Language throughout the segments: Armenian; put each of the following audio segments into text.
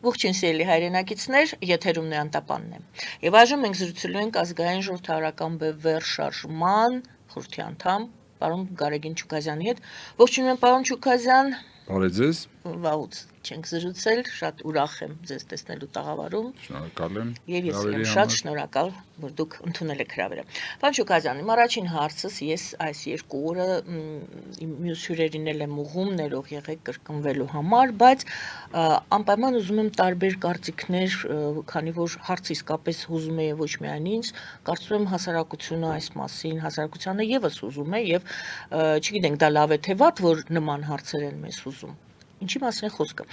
Ողջույն սիրելի հայրենակիցներ, եթերում է Անտապանն է։ Եվ այժմ մենք զրուցելու ենք ազգային ժողովրդական բևեռ շարժման խորհրդի անդամ պարոն Գարեգին Չուկազյանի հետ։ Ողջույն եմ պարոն Չուկազյան։ Բարև ձեզ։ Վաղուց չենք զրուցել, շատ ուրախ եմ ձեզ տեսնելու տաղավարում։ Շնորհակալ եմ։ Եվ ես եմ շատ շնորհակալ, որ դուք ընդունել եք հրավերը։ Պարոն Չուկազյան, իմ առաջին հարցս ես այս երկու օրը մյուս հյուրերին եմ ուղղում ներող եղեք կրկնվելու համար, բայց անպայման ուզում եմ տարբեր կարծիքներ, քանի որ հարցը իսկապես հուզում է ոչ միայն ինձ, կարծում եմ հասարակությունը այս մասին, հասարակությանը եւս հուզում է եւ չգիտենք դա լավ է թե վատ, որ նման հարցեր են մեզ հուզում։ Ինչի մասին է խոսքը։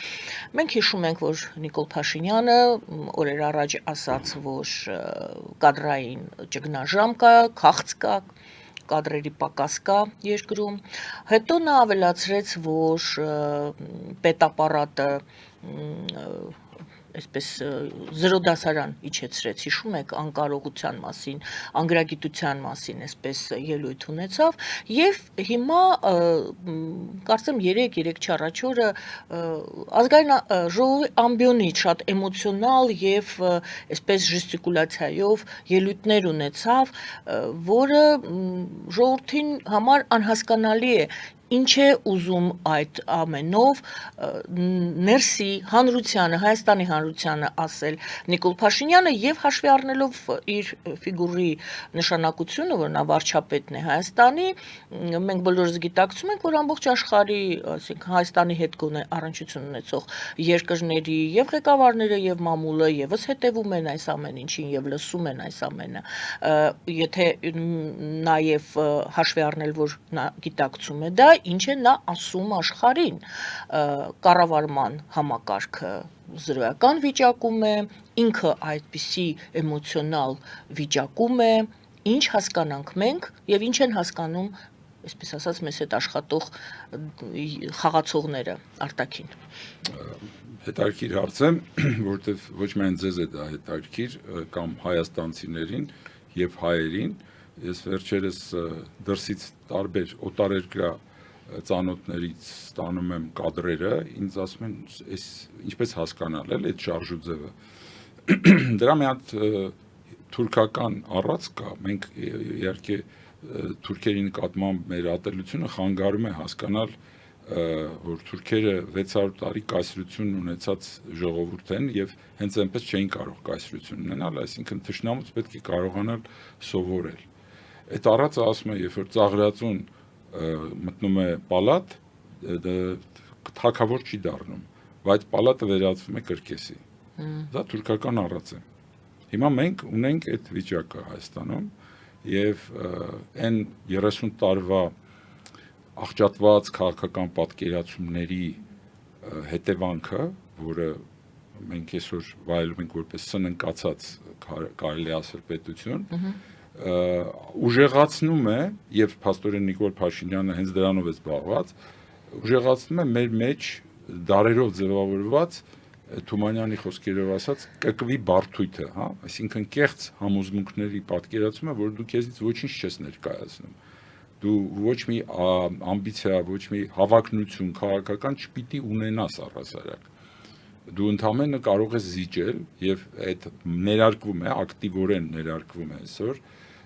Մենք հիշում ենք, որ Նիկոլ Փաշինյանը օրեր առաջ ասաց, որ կադրային ճգնաժամ կա, քաղց կա, կադրերի պակաս կա երկրում։ Հետո նա ավելացրեց, որ պետապարատը այսպես զրո դասարան իջեցրեց, հիշում եք, անկարողության մասին, անգրագիտության մասին այսպես ելույթ ունեցավ եւ հիմա կարծեմ 3 առաջ օրը ազգային ժողովի ամբիոնից շատ էմոցիոնալ եւ այսպես ժեստիկուլացիայով ելույթներ ունեցավ, որը ժողովրդին համար անհասկանալի է ինչ է ուզում այդ ամենով ներսի հանրությանը, Հայաստանի հանրությանը ասել Նիկոլ Փաշինյանը եւ հաշվի առնելով իր ֆիգուրի նշանակությունը, որ նա վարչապետն է Հայաստանի, մենք բոլորս գիտակցում ենք, որ ամբողջ աշխարհի, ասենք Հայաստանի հետ գոնե առնչություն ունեցող երկրների եւ ղեկավարները եւ մամուլը եւս հետեւում են այս ամեն ինչին եւ լսում են այս ամենը։ Եթե նաեւ հաշվի առնել, որ նա գիտակցում է դա, ինչ է նա ասում աշխարհին, կառավարման համակարգը զրոյական վիճակում է, ինքը այդպիսի էմոցիոնալ վիճակում է, ինչ հասկանանք մենք եւ ինչ են հասկանում, այսպես ասած, մեզ հետ աշխատող խաղացողները արտաքին։ Հետաքրքիր հարց է, որտեվ ոչ միայն ձեզ է դա հետաքրքիր, կամ հայաստանցիներին եւ հայերին, ես վերջերս դրսից տարբեր օտարերկրյա ծանոթներից ստանում եմ կադրերը, ինձ ասում են, այս ինչպես հասկանալ էլ այդ շարժու ձևը։ Դրա մի հատ թուրքական առած կա, մենք իհարկե թուրքերի նկատմամբ մեր ատելությունը խանգարում է հասկանալ, որ թուրքերը 600 տարի կայսրություն ունեցած ժողովուրդ են եւ հենց այնպես չէին կարող կայսրություն ունենալ, այսինքն թշնամուց պետք է կարողանալ սովորել։ Այդ առածը ասում է, երբ որ ծաղրածուն մտնում է պալատ, թագավոր չի դառնում, բայց պալատը վերածվում է կրկեսի։ Դա թուրքական առած է։ Հիմա մենք ունենք այդ վիճակը Հայաստանում եւ այն 30 տարվա աղճատված քաղաքական պատկերացումների հետևանքը, որը մենք այսօր վայելում ենք որպես սննկացած կարելի ասել պետություն, ուժեղացնում է եւ փաստորեն Նիկոլ Փաշինյանը հենց դրանով է զբաղված, ուժեղացնում է մեր մեջ դարերով ձևավորված Թումանյանի խոսքերով ասած կկվի բարդույթը, հա, այսինքն կեղծ համոզմունքների պատկերացումը, որ դու քեզից ոչինչ չես ներկայացնում։ Դու ոչ մի ամբիցիա, ոչ մի հավակնություն քաղաքական չպիտի ունենաս առհասարակ։ Դու ընդամենը կարող ես զիջել եւ այդ ներարկվում է, ակտիվորեն ներարկվում է այսօր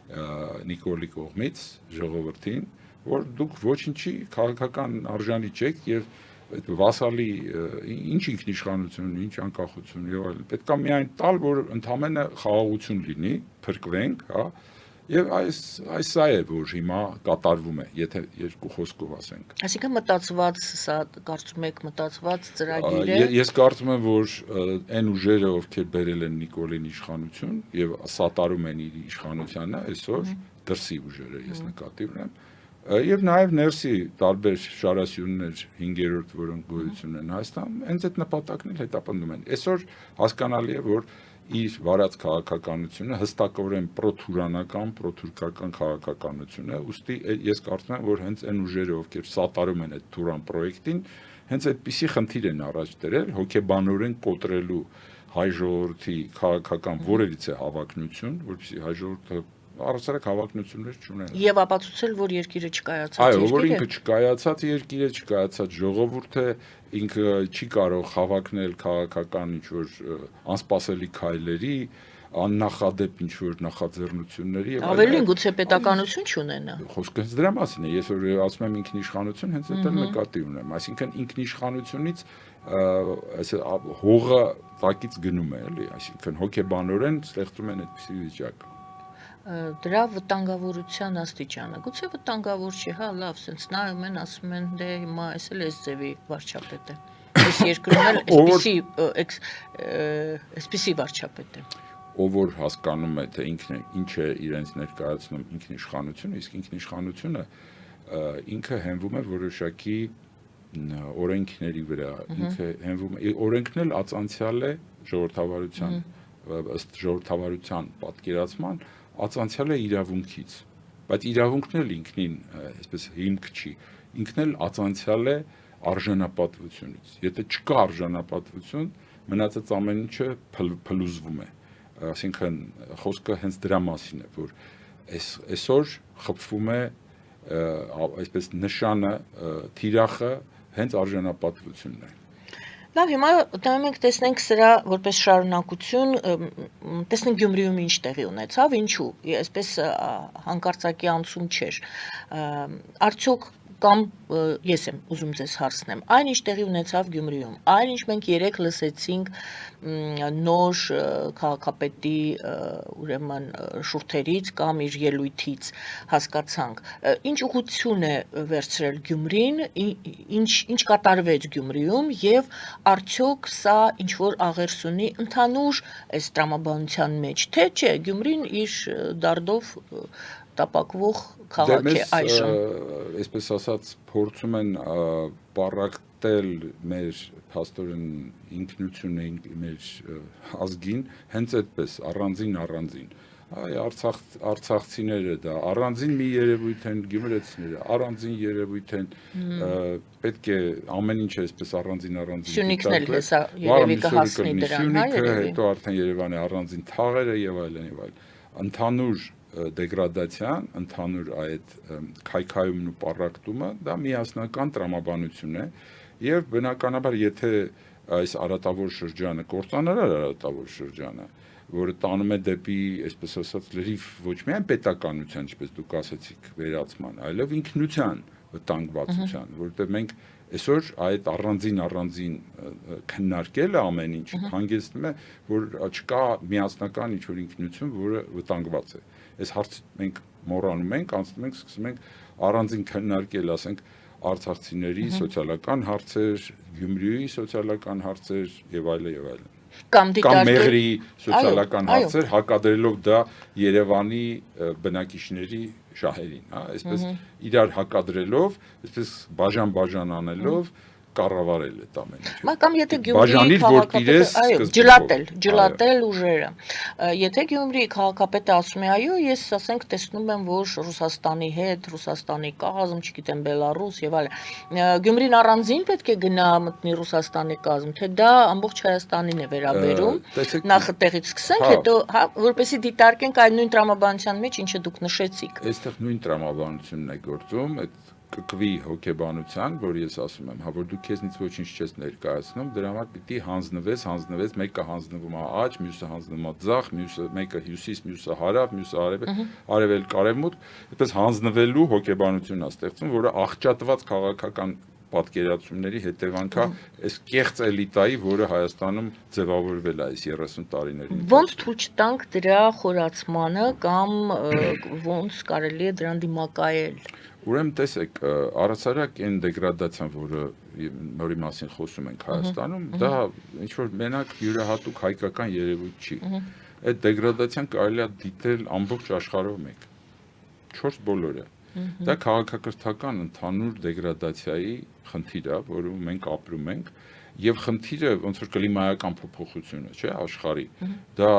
Նիկոլի կողմից ժողովրդին, որ դուք ոչինչի քաղաքական արժանի չեք եւ այդ վասալի ինչ ինքնիշխանություն, ինչ անկախություն եւ այլն։ Պետք է միայն տալ, որ ընդամենը խաղաղություն լինի, փրկվենք, հա, եւ այս սա է, որ հիմա կատարվում է, եթե երկու խոսքով ասենք։ Այսինքն մտածված, սա կարծում եք մտածված ծրագիր է։ Ես կարծում եմ, որ այն ուժերը, ովքեր բերել են Նիկոլին իշխանություն եւ սատարում են իր իշխանությանը, այսօր դրսի ուժերը ես նկատի ունեմ, եւ նաեւ ներսի տարբեր շարասյուններ 5-րդ, որոնք գոյություն են Հայաստանում, հենց այդ նպատակն էլ հետապնդում են։ Այսօր հասկանալի է, որ իր վարած քաղաքականությունը հստակորեն պրոթուրանական, պրոթուրքական քաղաքականություն է, ուստի ես կարծում եմ, որ հենց այն ուժերը, ովքեր սատարում են այդ Թուրան պրոյեկտին, հենց այդպիսի խնդիր են առաջ դրել, հոգեբանորեն կոտրելու հայ ժողովրդի քաղաքական որևիցե հավակնություն, որպեսզի հայ ժողովուրդը առասարակ հավակնություններ չունեն։ Եվ ապացուցել, որ երկիրը չկայացած Այո, որ երկիր է։ ինքը չկայացած երկիր է, չկայացած ժողովուրդ է, ինքը չի կարող հավակնել քաղաքական ինչ-որ անսպասելի քայլերի, աննախադեպ ինչ-որ նախաձեռնությունների եւ Ավելին գուցե պետականություն չունենա։ Խոսքը հենց դրա մասին է, ես որ ասում եմ ինքնիշխանություն, հենց դա նկատի ունեմ, այսինքն ինքնիշխանությունից հողը տակից գնում է, էլի, այսինքն հոգեբանորեն ստեղծում են այդպիսի վիճակ։ Դրա վտանգավորության աստիճանը գուցե վտանգավոր չի, հա, լավ, սենց նայում են, ասում են, դե հիմա էս էլ էս ձևի վարչապետ է։ Այս երկրում էլ այսպիսի վարչապետ է։ Ով որ հասկանում է, թե ինքն ինչ է իրենց ներկայացնում ինքնիշխանությունը, իսկ ինքնիշխանությունը ինքը հենվում է որոշակի օրենքների վրա, ինքը հենվում է օրենքն էլ ածանցյալ է ժողովրդավարության, ըստ ժողովրդավարության պատկերացման ածանցյալ է իրավունքից, բայց իրավունքն էլ ինքնին այսպես հիմք չի, ինքն էլ ածանցյալ է արժանապատվությունից, եթե չկա արժանապատվություն, մնացած ամեն ինչը փլուզվում է, այսինքն խոսքը հենց դրա մասին է, որ այսօր խփվում է այսպես նշանը, թիրախը հենց արժանապատվությունն է։ Լավ, հիմա նայում ենք, տեսնենք սրա որպես շարունակություն, տեսնենք Գյումրիում ինչ տեղի ունեցավ, ինչու, այսպես հանկարծակի անցում չէր, արդյոք կամ ես եմ ուզում ձեզ հարցնեմ, այն ինչ տեղի ունեցավ Գյումրիում, այն ինչ մենք երեկ լսեցինք նոր քաղաքապետի ուրեմն շուրթերից կամ իր ելույթից հասկացանք, ինչ ուղղություն է վերցրել Գյումրին, ինչ կատարվեց Գյումրիում եւ արդյոք սա ինչ որ աղերս ունի ընդհանուր այս տրամաբանության մեջ, թե չէ Գյումրին իր դարդով տապակվող քաղաք է այժմ։ Այսպես ասած, փորձում են պառակտել մեր փաստորեն ինքնությունը մեր ազգին, հենց այդպես առանձին։ Այ արցախցիները դա առանձին մի երևույթ են, գյումրեցիները առանձին երևույթ են, պետք է ամեն ինչ այսպես առանձին Սյունիքն էլ հեսա երևի կհասնի դրան, հա, երևի։ Հետո արդեն Երևանի առանձին թաղերը եւ այլն եւ այլն։ Ընդհանուր դեգրադացիան, ընդհանուր այդ քայքայումն ու պառակտումը դա միասնական տրամաբանություն է եւ բնականաբար եթե այս արատավոր շրջանը կործանարար արատավոր շրջանը, որը տանում է դեպի, այսպես ասած, լրիվ ոչ միայն պետականության, ինչպես դուք ասացիք, վերացման, այլև ինքնության վտանգվածության, որովհետեւ մենք այսօր այդ առանձին քննարկելը ամեն ինչ հանգեցնում է, որ չկա միասնական ինչ-որ ինքնություն, որը վտանգված է։ Այս հարցը մենք մոռանում ենք, անցնում ենք, սկսում ենք առանձին քննարկել, ասենք, արցախցիների սոցիալական հարցեր, Գյումրիի սոցիալական հարցեր եւ այլն։ Կամ Մեղրի սոցիալական հարցեր, հակադրելով դա Երևանի բնակիչների շահերին, հա, այսպես իրար հակադրելով, այսպես բաժան անելով կառավարել այդ ամեն ինչը։ Կամ եթե Գյումրիի քաղաքապետը, ջլատել ուժերը։ Եթե Գյումրիի քաղաքապետը ասում է, այո, ես ասենք տեսնում եմ, որ Ռուսաստանի հետ, Ռուսաստանի կազմ, չգիտեմ, Բելարուս եւ այլն, Գյումրին առանձին պետք է գնա մտնի Ռուսաստանի կազմ, թե դա ամբողջ Հայաստանին է վերաբերում։ Նախ այդտեղից սկսենք, հետո որպեսզի դիտարկենք այդ նույն տրամաբանության մեջ, ինչը դուք նշեցիք։ Այստեղ նույն տրամաբանությունն է գործում, այդ կկվի հոգեբանության, որ ես ասում եմ, հա որ դու քեզնից ոչինչ չես ներկայացնում, դրա համար պիտի հանձնվես, մեկը հանձնվում է աջ, մյուսը հանձնվում է ձախ, մեկը հյուսիս, մյուսը հարավ, մյուսը արևելք, արևմուտք, այդպես հանձնվելու հոգեբանությունն է ստեղծում, որը աղճատված քաղաքական պատկերացումների հետևանք է այս կեղծ էլիտայի, որը Հայաստանում ձևավորվել է այս 30 տարիների ընթացքում։ Ոնց թույլ չտանք դրա խորացմանը կամ ոնց կարելի է դրան դիմակայել։ Ուրեմն տեսեք, առհասարակ այն դեգրադացիան, որի մասին խոսում ենք Հայաստանում, դա ինչ որ մենակ յուրահատուկ հայկական երևույթ չի։ Այդ դեգրադացիան կարելի է դիտել ամբողջ աշխարհով մեկ։ 4 բոլորը։ Դա քաղաքակրթական ընդհանուր դեգրադացիայի խնդիր է, որում մենք ապրում ենք, եւ խնդիրը ոնց որ կլիմայական փոփոխությունը, չէ, աշխարհի։ Դա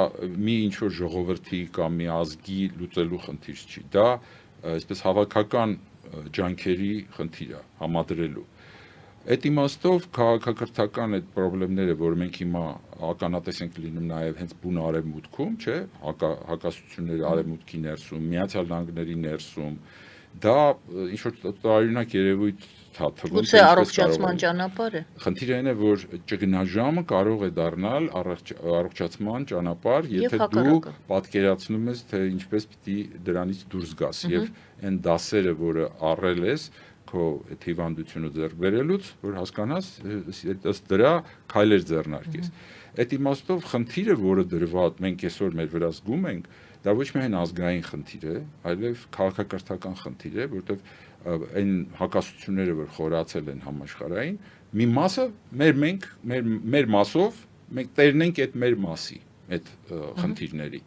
մի ինչ որ ժողովրդի կամ մի ազգի լուծելու խնդիր չի։ Դա այսպես հավաքական ջանքերի խնդիր է համադրելու։ Այդ իմաստով քաղաքակրթական այդ խնդիրները, որ մենք հիմա ականատես ենք լինում նաև հենց բուն արևմուտքում, չէ, հակասությունները արևմուտքի ներսում, Միացյալ Նահանգների ներսում, դա ինչ որ տարօրինակ երևույթ է թվում։ Գուցե առողջացման ճանապարհ է։ Խնդիրը այն է, որ ճգնաժամը կարող է դառնալ առողջացման ճանապարհ, եթե դու պատկերացնում ես, թե ինչպես պիտի դրանից դուրս գաս եւ այն դասերը, որը առել ես քո հիվանդությունը ձեռք բերելուց, որ հասկանաս ըստ դրա քայլեր ձեռնարկես։ Այդ իմաստով խնդիրը, որը դրված մենք այսօր մեր վրա զգում ենք, դա ոչ միայն ազգային խնդիր է, այլև քաղաքակրթական խնդիր է, որտեղ այն հակասությունները, որ խորացել են համաշխարհային, մի մասը մեր մասով մենք տերն ենք այդ մեր մասի այդ խնդիրների,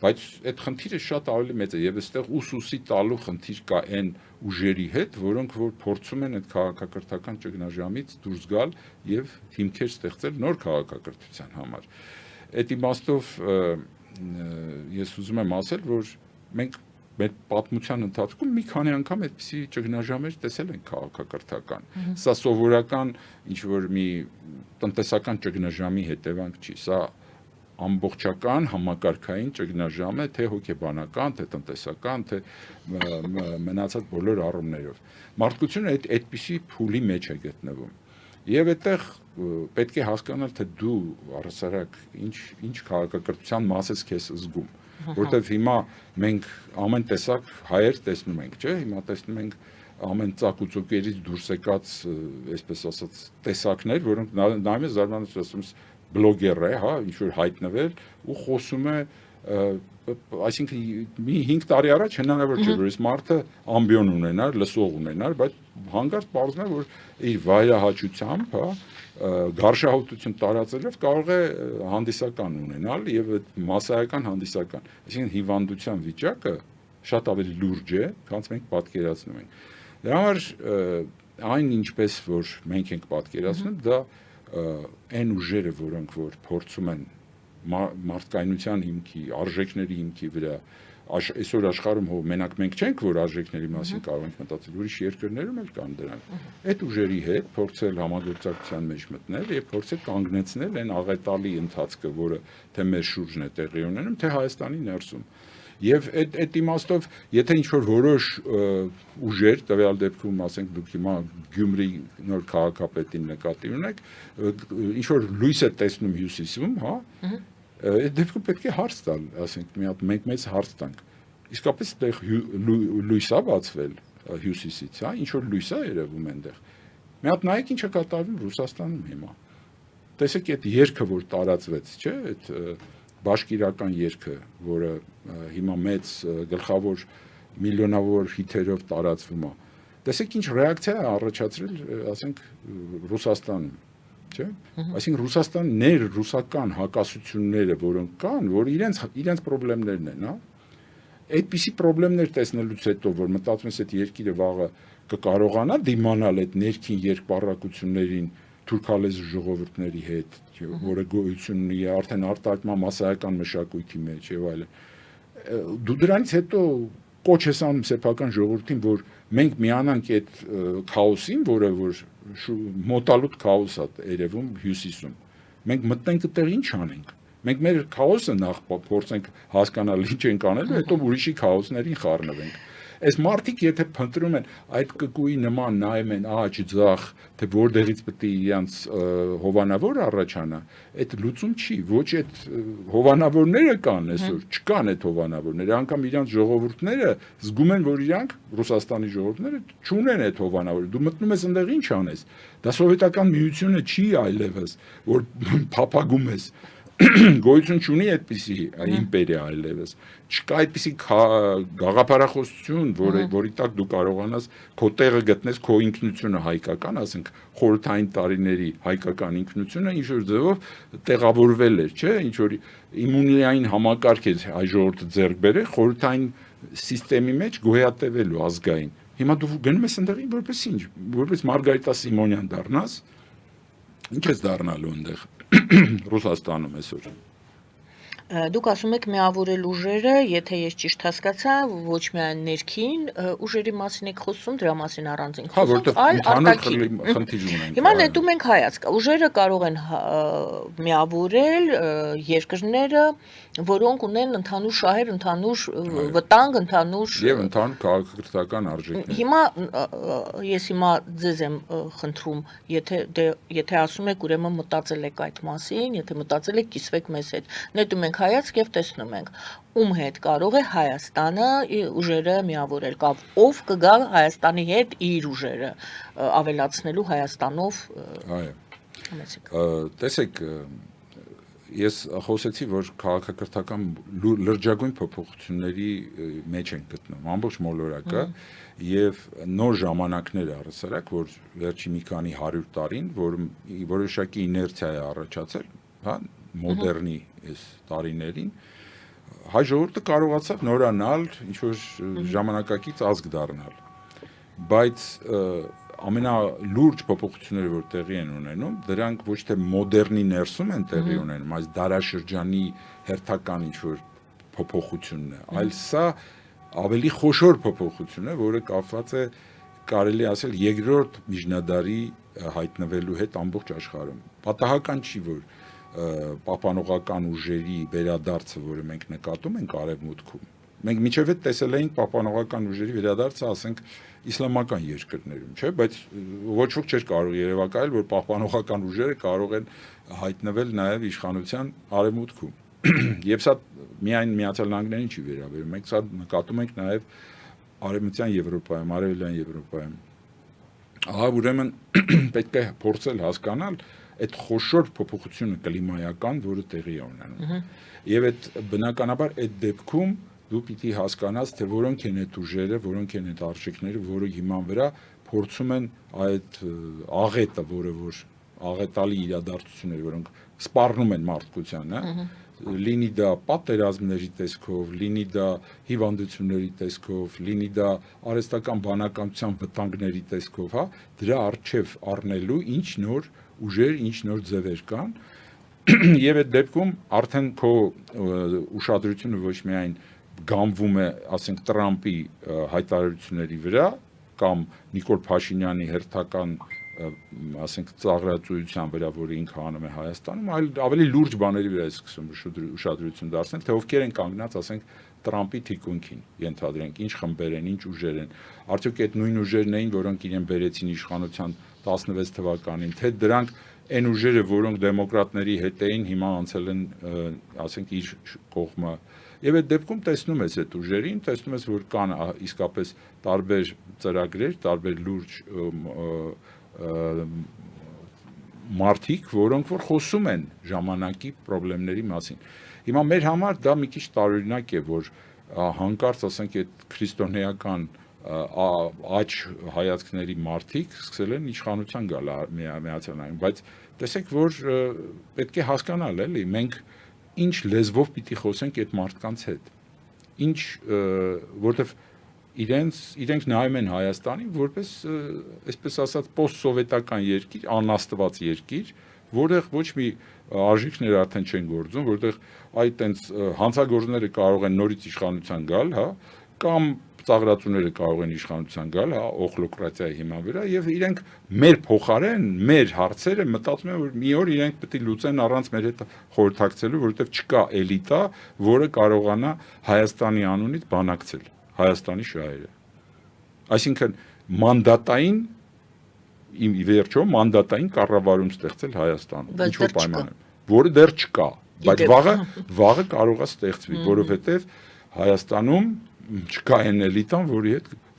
բայց այդ խնդիրը շատ ավելի մեծ է եւ այստեղ ուսուսի տալու խնդիր կա այն ուժերի հետ, որոնք որ փորձում են այդ քաղաքակրթական ճգնաժամից դուրս գալ եւ հիմքեր ստեղծել նոր քաղաքակրթության համար։ Այդ իմաստով ես ուզում եմ ասել, որ մենք մեր պատմության ընթացքում մի քանի անգամ այդպիսի ճգնաժամեր տեսել ենք քաղաքակրթական։ Սա սովորական ինչ որ մի տնտեսական ճգնաժամի հետևանք չի, սա ամբողջական համակարգային ճգնաժամ է, թե հոգեբանական, թե տնտեսական, թե մնացած բոլոր առումներով։ Մարդկությունը այդպիսի փուլի մեջ է գտնվում։ Եվ այդտեղ պետք է հասկանալ, թե դու առհասարակ ինչ քաղաքակրթության մաս ես քեզ զգում, որտեվ հիմա մենք ամեն տեսակ հայեր տեսնում ենք, չէ՞, հիմա տեսնում ենք ամեն ծակ ու ծուկերից դուրս եկած, այսպես ասած, տեսակներ, որոնք նայում ես զարմանում ես, ասում ես բլոգեր է, հա, ինչ որ հայտնվել ու խոսում է, այսինքն մի 5 տարի առաջ հնարավոր չէ, որ այս մարդը ամբիոն ունենար, լսող ունենար, բայց հանկարծ պարզվում է, որ իր վայրահաճությամբ, հա, գարշահոտություն տարածելով կարող է հանդիսական ունենալ եւ այդ մասսայական հանդիսական, այսինքն հիվանդության վիճակը շատ ավելի լուրջ է, քան մենք պատկերացնում ենք։ Դրա համար այն ինչպես որ մենք ենք պատկերացնում, դա այն ուժերը, որոնք որ փորձում են մարդկայնության հիմքի, արժեքների հիմքի վրա, այսօր աշխարհում մենակ մենք չենք, որ արժեքների մասին կարող ենք մտածել, ուրիշ երկրներում էլ կան դրանք։ Այդ ուժերի հետ փորձել համագործակցության մեջ մտնել եւ փորձել կանգնեցնել այն աղետալի ընթացքը, որը թե մեր շուրջն է տեղի ունենում, թե Հայաստանի ներսում։ Եվ այդ իմաստով, եթե ինչ-որ որոշ ուժեր, տվյալ դեպքում, ասենք դուք հիմա Գյումրի նոր քաղաքապետին նկատի ունեք, ինչ-որ լույս է տեսնում հյուսիսում, հա, այդ դեպքում պետք է հարց տալ, ասենք մի հատ մենք մեծ հարց տանք։ Իսկապես այդտեղ լույս է բացվել հյուսիսից, հա, ինչ-որ լույս է երևում այնտեղ։ Մի հատ նայեք ինչ է կատարվում Ռուսաստանում հիմա։ Տեսեք այդ երգը, որ տարածվեց, չէ՞, այդ բաշկիրական երգը, որը հիմա մեծ գլխավոր միլիոնավոր հիթերով տարածվում է։ Տեսեք ինչ ռեակցիա է առաջացրել, ասենք Ռուսաստանում, չէ՞։ Այսինքն Ռուսաստանի ռուսական հակասությունները, որոնք կան, որ իրենց խնդիրներն են, հա։ Այդպիսի խնդիրներ տեսնելուց հետո, որ մտածում ես այդ երկիրը վաղը կկարողանա դիմանալ այդ ներքին երկպառակություններին թուրքալեզու ժողովուրդների հետ, որը գոյություն ունի արդեն արտահայտման մասսայական մշակույթի մեջ եւ այլն։ Դու դրանից հետո կոչ ես անում սեփական ժողովրդին, որ մենք միանանք այդ քաոսին, որը որ մոտալուտ քաոս է երևում հյուսիսում։ Մենք մտնենք այդտեղ ինչ անենք։ Մենք մեր քաոսը նախ փորձենք հասկանալ ինչ ենք անելու, հետո ուրիշի քաոսներին խառնվենք։ Այս մարդիկ եթե փնտրում են այդ կկուի նման նայում են աջ ձախ, թե որտեղից պետք է իրանց հովանավոր առաջանա, այդ լուծում չի, ոչ այդ հովանավորները կան այսօր, չկան այդ հովանավորները, անգամ իրանց ժողովուրդները զգում են, որ իրանք Ռուսաստանի ժողովուրդները չունեն այդ հովանավորը։ Դու մտնում ես այնտեղ ինչ անես։ Դա սովետական միությունը չի այլևս, որ փափագում ես գոյություն չունի այդպիսի իմպերիա այլևս, չկա այդպիսի գաղափարախոսություն, որի տակ դու կարողանաս քո տեղը գտնես, քո ինքնությունը հայկական, ասենք խորհրդային տարիների հայկական ինքնությունը ինչ որ ձևով տեղավորվել էր, չէ, ինչ որ իմունիային համակարգ է հայ ժողովուրդը ձեռք բերել խորհրդային համակարգի մեջ գոյատևելու ազգային։ Հիմա դու գնում ես այնտեղ որպես ինչ, որպես Մարգարիտա Սիմոնյան դառնաս, ինչ ես դառնալու այնտեղ Ռուսաստանում այսօր։ Դուք ասում եք միավորել ուժերը, եթե ես ճիշտ հասկացա, ոչ միայն ներքին ուժերի մասին եք խոսում, դրա մասին առանձին Հա, խոսում, որտեղ այլ ընդհանուր արտաքին։ խնդիր ունենք։ Հիմա նետում ենք հայացք։ Ուժերը կարող են միավորել երկրները, որոնք ունեն ընդհանուր շահեր, ընդհանուր վտանգ, ընդհանուր Եվ ընդհանուր քաղաքակրթական արժեքներ։ Հիմա ես ձեզ եմ խնդրում, եթե ասում եք, ուրեմն մտածել եք այդ մասին, եթե մտածել եք, կիսվեք մեզ հետ։ Նետում ենք հայացք եւ տեսնում ենք, ում հետ կարող է Հայաստանը ուժերը միավորել, կամ ով կգա Հայաստանի հետ իր ուժերը ավելացնելու Հայաստանով։ Այո։ Տեսեք, ես խոսեցի, որ քաղաքակրթական լրջագույն փոփոխությունների մեջ են գտնում ամբողջ մոլորակը եւ նոր ժամանակներ առհասարակ, որ վերջի մի քանի 100 տարին, որ որոշակի իներցիա է առաջացել, հա, մոդեռնի այս տարիներին, հայ ժողովուրդը կարողացավ նորանալ, ինչ որ ժամանակակից ազգ դառնալ։ Բայց ամենալուրջ փոփոխությունները, որ տեղի են ունենում, դրանք ոչ թե մոդեռնի ներսում են տեղի ունենում, այս դարաշրջանի հերթական ինչ-որ փոփոխությունն է, այլ սա ավելի խոշոր փոփոխություն է, որը կապված է, կարելի ասել, երկրորդ միջնադարի հայտնվելու հետ ամբողջ աշխարհում։ Պատահական չի, որ պահպանողական ուժերի վերադարձը, որը մենք նկատում ենք Արևմուտքում, մենք մինչև այդ տեսել էինք պահպանողական ուժերի վերադարձը, ասենք, իսլամական երկրներում, չէ՞, բայց ոչ ոք չէր կարող երևակայել, որ պահպանողական ուժերը կարող են հայտնվել նաև իշխանության Արևմուտքում։ Եվ սա միայն Միացյալ Նահանգներին չի վերաբերում, մենք սա նկատում ենք նաև Արևմտյան Եվրոպայում, Արևելյան Եվրոպայում։ Ահա ուրեմն պետք է փորձել հասկանալ այդ խոշոր փոփոխությունը կլիմայական, որը տեղի է ունենում։ Եվ այդ բնականաբար այդ դեպքում դու պիտի հասկանաս, թե որոնք են այդ ուժերը, որոնք են այդ արժեքները, որը հիման վրա փորձում են այդ աղետը, որը որ աղետալի իրադարձություններ, որոնք սպառնում են մարդկությանը, լինի դա պատերազմների տեսքով, լինի դա հիվանդությունների տեսքով, լինի դա արհեստական բանականության վտանգների տեսքով, հա, դրա առջև առնելու ինչ նոր ուժեր, ինչ նոր ձևեր կան, եւ այդ դեպքում արդեն քո ուշադրությունը ոչ միայն գամվում է, ասենք, Տրամպի հայտարարությունների վրա կամ Նիկոլ Փաշինյանի հերթական, ասենք, ծաղրածույության վրա, որը ինքը անում է Հայաստանում, այլ ավելի լուրջ բաների վրա է սկսում ուշադրություն դարձնել, թե ովքեր են կանգնած, ասենք, Տրամպի թիկունքին, ենթադրենք, ինչ խմբեր են, ինչ ուժեր են, արդյոք այդ նույն ուժերն էին, որոնք իրեն բերեցին իշխանության 16 թվականին, թե դրանք այն ուժերը, որոնք դեմոկրատների հետ էին, հիմա անցել են, ասենք, իր կողմը։ Եվ այդ դեպքում տեսնում ես այդ ուժերին, տեսնում ես, որ կան իսկապես տարբեր ծրագրեր, տարբեր լուրջ մարդիկ, որոնք որ խոսում են ժամանակի խնդիրների մասին։ Հիմա մեր համար դա մի քիչ տարօրինակ է, որ հանկարծ, ասենք, այդ քրիստոնեական աճ հայացքների մարդիկ սկսել են իշխանության գալ Միացյալ Նահանգներում, բայց տեսեք, որ պետք է հասկանալ, էլի, մենք ինչ լեզվով պիտի խոսենք այդ մարդկանց հետ, ինչ, որտեվ իրենք նայում են Հայաստանին որպես, այսպես ասած, պոստսովետական երկիր, անաստված երկիր, որտեղ ոչ մի արժեքներ արդեն չեն գործում, որտեղ այդ տենց հանցագործները կարող են նորից իշխանության գալ, հա, կամ ծաղրածուները կարող են իշխանության գալ, հա, օխլոկրատիայի հիման վրա, եւ իրենք մեր փոխարեն, մեր հարցերը մտածում են, որ մի օր իրենք պետք է լուծեն առանց մեր հետ խորհրդակցելու, որովհետեւ չկա էլիտա, որը կարողանա Հայաստանի անունից բանակցել Հայաստանի շահերը։ Այսինքն մանդատային ի վերջո մանդատային կառավարում ստեղծել Հայաստանում, ինչ որ պայմաններում, որը դեռ չկա, բայց վաղը կարող է ստեղծվի, որովհետեւ Հայաստանում չկա այն էլիտան,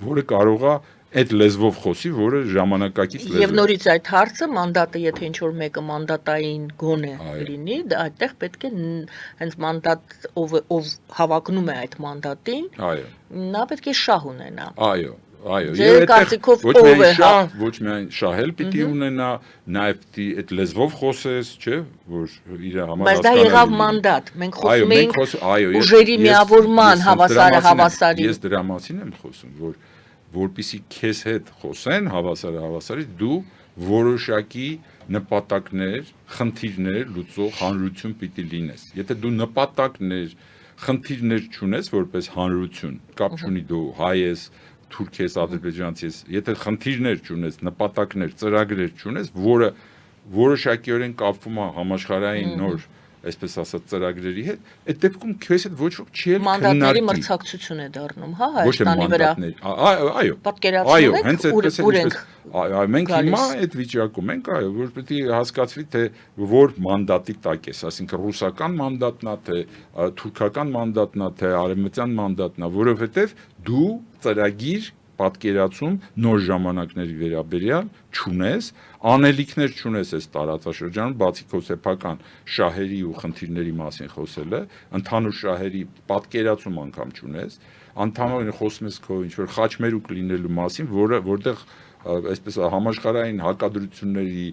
որը կարող է այդ լեզվով խոսի, որը ժամանակակից լեզվ է։ Եվ նորից այդ հարցը մանդատը, եթե ինչ որ մեկը մանդատային գոն է լինի, դա այդտեղ պետք է հենց մանդատ ով հավակնում է այդ մանդատին, նա պետք է շահ ունենա։ Այո, Ձեր կարծիքով ով է ոչ միայն շահել պիտի ունենա, նաև պիտի այդ լեզվով խոսես, չէ, որ իր համար բայց դա եղավ մանդատ, մենք խոսում էինք ուժերի միավորման հավասարի։ Ես դրա մասին եմ խոսում, որպեսզի քեզ հետ խոսեն հավասարի, դու որոշակի նպատակներ, խնդիրներ լուծող հանրություն պիտի լինես։ Եթե դու նպատակներ, խնդիրներ չունես որպես հանրություն, կապ չունի դու հայ ես, թուրք ես, ադրբեջանցի ես, եթե խնդիրներ չունես, նպատակներ, ծրագրեր չունես, որը որոշակիորեն կապվում է համաշխարհային նոր, այսպես ասած, ծրագրերի հետ, այդ դեպքում քեզ հետ ոչ ոք չի մանդատների մրցակցություն է դառնում, հա, Հայաստանի վրա։ Այո, պատկերացնում եք, հենց այդպես է, մենք հիմա այդ վիճակում ենք, այո, որ պետք է հասկացվի, թե որ մանդատի տակ ես, այսինքն ռուսական մանդատն է, թե թուրքական մանդատն է, թե արևմտյան մանդատն է, որովհետև դու ծրագիր պատկերացում նոր ժամանակների վերաբերյալ չունես, անելիքներ չունես այս տարածաշրջանում, բացի քո սեփական շահերի ու խնդիրների մասին խոսելը, ընդհանուր շահերի պատկերացում անգամ չունես, ընդհանրապես խոսում ես քո ինչ-որ խաչմերուկ լինելու մասին, որտեղ այսպես համաշխարհային հակադրությունների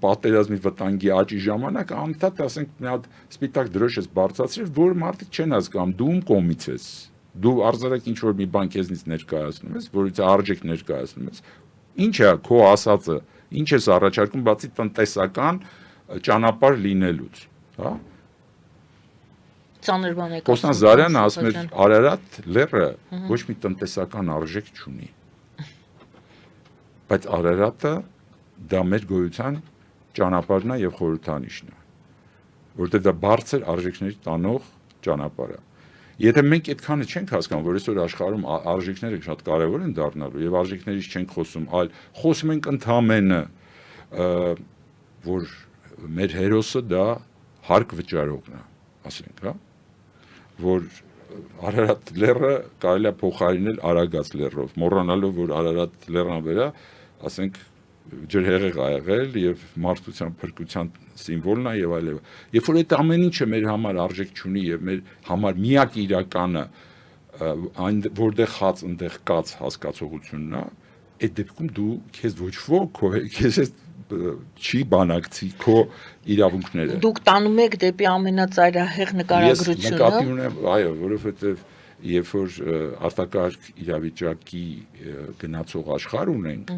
պատերազմի վտանգի աճի ժամանակ անընդհատ ասենք մի հատ սպիտակ դրոշ ես բարձրացրել, որ մարդիկ չեն հասկանում դու ում կողմից ես։ Դու արձարակ ինչ որ մի բան քեզնից ներկայացնում ես, որից արժեք ներկայացնում ես, ինչ է քո ասածը, ինչ ես առաջարկում բացի տնտեսական ճանապարհ լինելուց, հա։ Ծանր բան է։ Կոստան Զարյանը ասում էր Արարատ լեռը ոչ մի տնտեսական արժեք չունի։ Բայց Արարատը դա մեր գոյության ճանապարհն է եւ խորհրդանիշն է, որտեղ դա բարձր արժեքների տանող ճանապարհ է։ Եթե մենք այդքանը չենք հասկանում, որ այսօր աշխարհում արժեքները շատ կարևոր են դառնալու եւ արժեքներից չենք խոսում, այլ խոսում ենք ընդհանրապես, որ մեր հերոսը դա հարկ վճարողն է, ասենք, հա, որ Արարատ լեռը կարելի է փոխարինել Արագած լեռով, մոռանալով, որ Արարատ լեռան վրա, ասենք, ջրհեղեղ ա եղել եւ մարդկության փրկության սիմվոլն է եւ այլն։ Երբ որ այդ ամեն ինչը մեր համար արժեք չունի եւ մեր համար միակ իրականը այն որտեղ խաց ընդեղ կաց հասկացողությունն է, այդ դեպքում դու քեզ ոչ ոք քեզ չի բանակցի քո իրավունքները։ Դուք տանում եք դեպի ամենածայրահեղ նկարագրությունը։ Ես նկատի ունեմ, այո, որովհետեւ երբ որ արտակարգ իրավիճակի գնացող աշխարհ ունենք,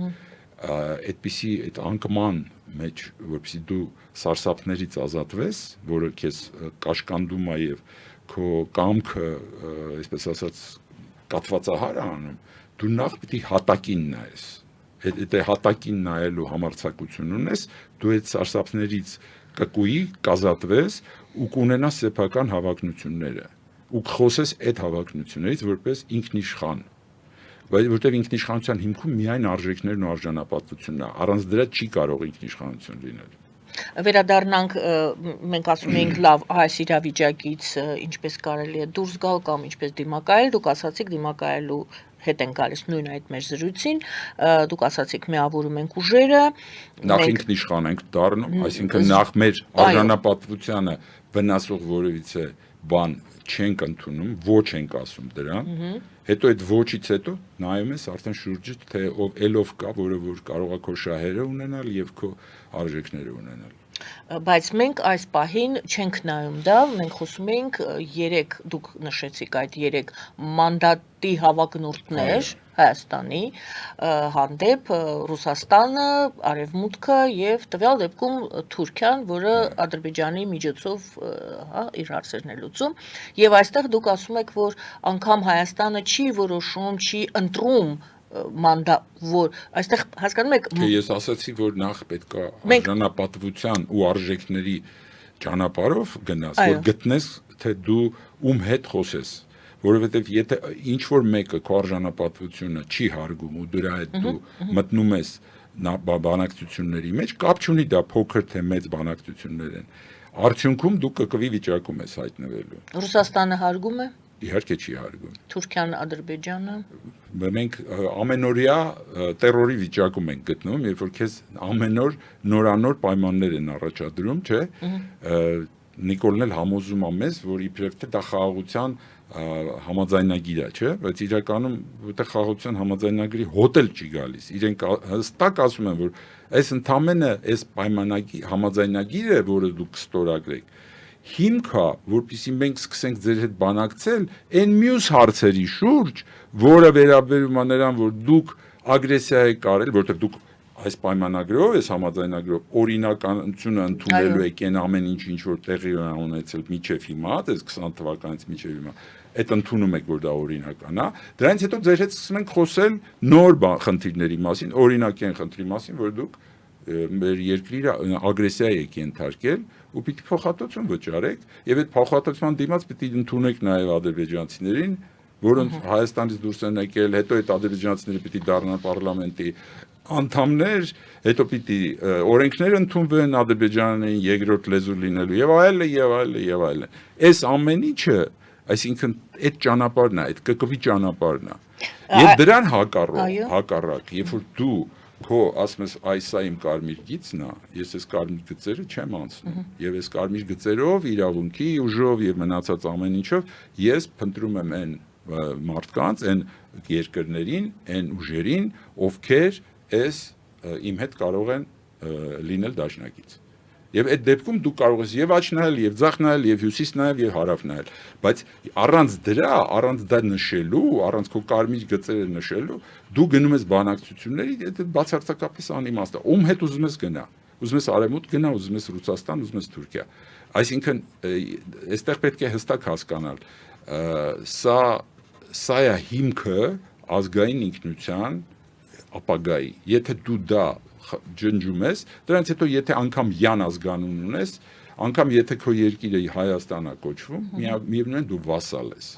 այդպիսի այդ անկման մեջ, որպեսզի դու սարսափներից ազատվես, որը քեզ կաշկանդում է եւ քո կամքը, այսպես ասած, կատվածահար է անում, դու նախ պիտի հատակին նայես։ Այդ հատակին նայելու համարձակություն ունես, դու այդ սարսափներից կկուի, կազատվես ու կունենաս սեփական հավակնությունները ու կխոսես այդ հավակնություններից որպես ինքնիշխան, որտեղ ինքնիշխանության հիմքում միայն արժեքներն ու արժանապատվությունն է, առանց դրա չի կարող ինքնիշխանություն լինել։ Վերադառնանք, մենք ասում էինք լավ այս իրավիճակից ինչպես կարելի է դուրս գալ կամ ինչպես դիմակայել, դուք ասացիք դիմակայելու հետ են գալիս նույն այդ մեր զրույցին, դուք ասացիք միավորում ենք ուժերը, նախ ինքնիշխան ենք դառնում, այսինքն նախ մեր արժանապատվությանը վնասող որևիցե բան չենք ընդունում, ոչ ենք ասում դրան, հետո այդ ոչից հետո նայում ես արդեն շուրջդ, թե ով կա, որը որ կարող է քո շահերը ունենալ եւ քո արժեքները ունենալ։ Բայց մենք այս պահին չենք նայում դա, մենք խոսում էինք 3, դուք նշեցիք այդ 3 մանդատի հավակնորդներ Հայաստանի հանդեպ Ռուսաստանը, Արևմուտքը եւ տվյալ դեպքում Թուրքիան, որը Ադրբեջանի միջոցով իր հարցերն է լուծում, եւ այստեղ դուք ասում եք, որ անգամ Հայաստանը չի որոշում, չի ընտրում որ այստեղ հասկանում եք ես ասացի որ նախ պետք է արժանապատվության ու արժեքների ճանապարհով գնաս որ գտնես թե դու ում հետ խոսես որովհետև եթե ինչ որ մեկը քո արժանապատվությունը չի հարգում ու դրա հետ դու մտնում ես բանակցությունների մեջ կապ չունի դա փոքր թե մեծ բանակցություններ են արդյունքում դու կկվի վիճակում ես հայտնվելու Ռուսաստանը հարգում է Իհարկե չի հարգում։ Թուրքիան, Ադրբեջանը։ Մենք ամենօրյա տերորի վիճակում ենք գտնվում, երբ որ քեզ ամեն օր նորանոր պայմաններ են առաջադրում, չէ՞։ Նիկոլն էլ համոզում է մեզ, որ իբրև թե դա խաղաղության համաձայնագիր է, չէ՞, բայց իրականում որտեղ խաղաղության համաձայնագրի հոտ չի գալիս։ Իրենք հստակ ասում են, որ այս ընդամենը այս պայմանագիր համաձայնագիրը, որը դուք ստորագրեք, հիմքա, որպեսզի մենք սկսենք ձեր հետ բանակցել, այն մյուս հարցերի շուրջ, որը վերաբերում է նրան, որ դուք ագրեսիա եք արել, որտեղ դուք այս պայմանագրով, այս համաձայնագրով օրինականությունը ընդունելու եք այն ամեն ինչ որ տեղի ունեցել միջև հիմա, դες 20 թվականից միջև հիմա, այդ ընդունում եք, որ դա օրինական է, դրանից հետո ձեր հետ սկսում ենք խոսել նոր խնդիրների մասին, օրինակային խնդրի մասին, որ դուք մեր երկրի ագրեսիա եք ենթարկել ու պիտի փոխհատուցում վճարեք եւ այդ փոխհատուցման դիմաց պիտի ընդունեք նաեւ ադրբեջանցիներին, որոնց Հայաստանից դուրս են եկել, հետո այդ ադրբեջանցիները պիտի դառնան պարլամենտի անդամներ, հետո պիտի օրենքներ ընդունվեն Ադրբեջանին երկրորդ լեզու լինելու եւ այլն եւ այլն եւ այլն։ Այս ամեն ինչը, այսինքն այդ ճանապարհն է, այդ կկվի ճանապարհն է։ Եվ դրան հակառակ, երբ որ դու քո ասում ես այս է իմ կարմիր գիծն է, ես այս կարմիր գծերը չեմ անցնում եւ այս կարմիր գծերով իրավունքի ուժով եւ մնացած ամեն ինչով ես փնտրում եմ այն մարդկանց, այն երկրներին, այն ուժերին, ովքեր այս իմ հետ կարող են լինել դաշնակից։ Եվ այդ դեպքում դու կարող ես եւ աջ նայել, եւ ձախ նայել, եւ հյուսիս նայել, եւ հարավ նայել, բայց առանց դրա, առանց դա նշելու, առանց քո կարմիր գծերը նշելու, դու գնում ես բանակցությունների, դա բացարձակապես անիմաստ է։ Ում հետ ուզում ես գնա։ Ուզում ես Արևմուտք գնա, ուզում ես Ռուսաստան, ուզում ես Թուրքիա։ Այսինքն, այստեղ պետք է հստակ հասկանալ, սա է հիմքը ազգային ինքնության ապագայի։ Եթե դու դա ջնջում ես, դրանից հետո եթե անգամ յան ազգանուն ունես, անգամ եթե քո երկիրը Հայաստան է կոչվում, միևնույն դու վասալ ես։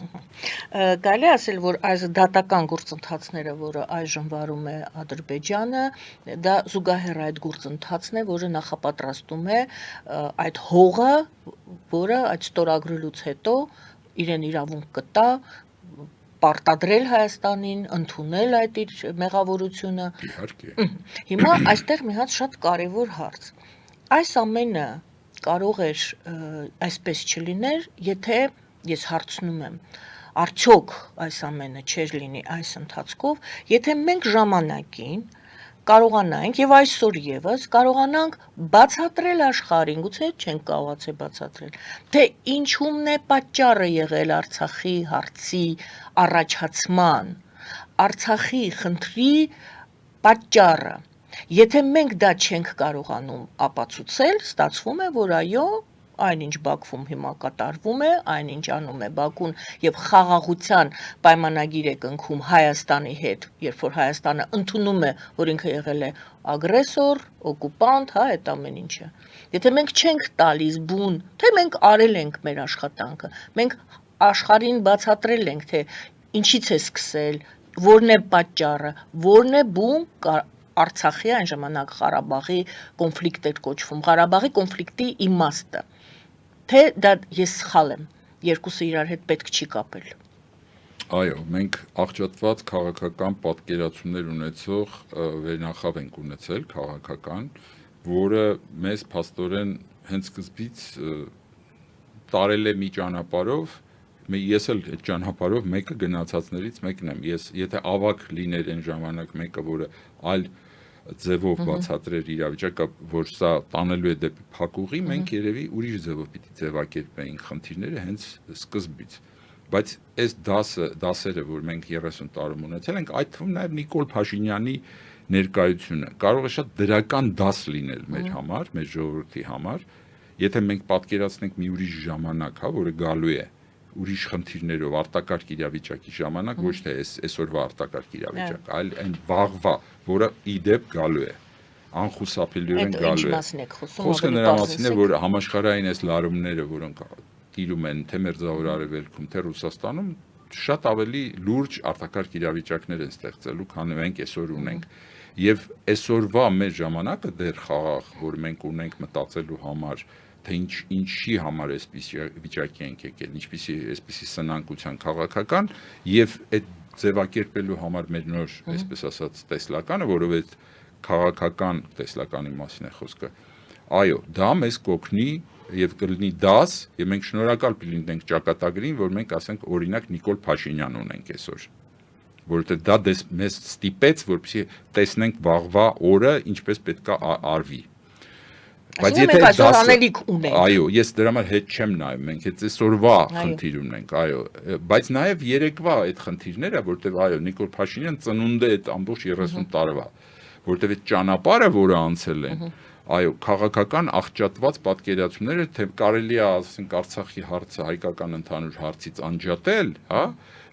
Կարելի ասել, որ այս դատական գործընթացները, որը այժմ վարում է Ադրբեջանը, դա զուգահեռ այդ գործընթացն է, որը նախապատրաստում է այդ հողը, որը այդ ստորագրելուց հետո իրեն իրավունք կտա պարտադրել Հայաստանին, ընդունել այդ իր մեղավորությունը։ Իհարկե։ Հիմա այստեղ մի հատ շատ կարևոր հարց։ Այս ամենը կարող էր այսպես չլիներ, եթե ես հարցնում եմ, արդյոք այս ամենը չէր լինի այս ընթացքով, եթե մենք ժամանակին կարողանանք եւ այսօր եւս կարողանանք բացատրել աշխարհին, գուցե չենք կարողացել բացատրել, թե ինչումն է պատճառը եղել Արցախի հարցի առաջացման, Արցախի խնդրի պատճառը։ Եթե մենք դա չենք կարողանում ապացուցել, ստացվում է, որ այո, այնինչ Բաքվում հիմա կատարվում է, այնինչ անում է Բաքուն եւ խաղաղության պայմանագիր է կնքում Հայաստանի հետ, երբ որ Հայաստանը ընդունում է, որ ինքը եղել է ագրեսոր, օկուպանտ, հա, այդ ամեն ինչը։ Եթե մենք չենք տալիս բուն, թե մենք արել ենք մեր աշխատանքը, մենք աշխարհին բացատրել ենք, թե ինչից է սկսել, որն է պատճառը, որն է բուն Արցախի այն ժամանակ Ղարաբաղի կոնֆլիկտ էր կոչվում, Ղարաբաղի կոնֆլիկտի իմաստը, թե դա ես սխալ եմ, երկուսը իրար հետ պետք չի կապել։ Այո, մենք աղճատված քաղաքական պատկերացումներ ունեցող վերնախավ ենք ունեցել քաղաքական, որը մեզ փաստորեն հենց սկզբից տարել է մի ճանապարհով, ես էլ այդ ճանապարհով մեկը գնացածներից մեկն եմ։ Ես եթե ավակ լիներ այն ժամանակ մեկը, որը այլ ձևով բացատրեր իրավիճակը, որ սա տանելու է դեպի փակուղի, մենք երևի ուրիշ ձևով պիտի ձևակերպեինք խնդիրները հենց սկզբից։ Բայց այս դասերը, որ մենք 30 տարում ունեցել ենք, այդ թվում նաև Նիկոլ Փաշինյանի ներկայությունը կարող է շատ դրական դաս լինել մեր համար, մեր ժողովրդի համար, եթե մենք պատկերացնենք մի ուրիշ ժամանակ, հա, որը գալու է ուրիշ խնդիրներով արտակարգ իրավիճակի ժամանակ, ոչ թե այսօրվա արտակարգ իրավիճակ, այլ այն վաղվա, որը իդեպ գալու է, անխուսափելիորեն գալու է։ Խոսքը նրա մասին է, որ համաշխարհային այս լարումները, որոնք տիրում են թե Մերձավոր Արևելքում, թե Ռուսաստանում, շատ ավելի լուրջ արտակարգ իրավիճակներ են ստեղծելու, քան մենք այսօր ունենք։ Եվ այսօրվա մեր ժամանակը դեռ խաղաղ, որ մենք ունենք մտածելու համար, թե ինչի համար այսպես վիճակի ենք եկել, ինչպիսի այսպիսի սնանկության քաղաքական եւ այդ ձևակերպելու համար մեր նոր, այսպես ասած, տեսլականը, որովհետեւ քաղաքական տեսլականի մասին է խոսքը։ Այո, դա մեզ կօգնի եւ կլինի դաս, եւ մենք շնորհակալ կլինենք ճակատագրին, որ մենք ասենք օրինակ Նիկոլ Փաշինյան ունենք այսօր, որովհետեւ դա մեզ ստիպեց, որպեսզի տեսնենք վաղվա օրը ինչպես պետք է արվի։ Բայց եթե դասանելիք ունենք, այո, ես դրա համար հետ չեմ նայում, մենք այդ այսօրվա խնդիր ունենք, այո, բայց նաև երեկվա այդ խնդիրները, որտեղ այո, Նիկոլ Փաշինյան ծնունդ է այդ ամբողջ 30 տարվա, որտեղ այդ ճանապարհը, որը անցել են, այո, քաղաքական աղճատված պատկերացումները, թե կարելի է ասենք Արցախի հարցը հայկական ընդհանուր հարցից անջատել, հա,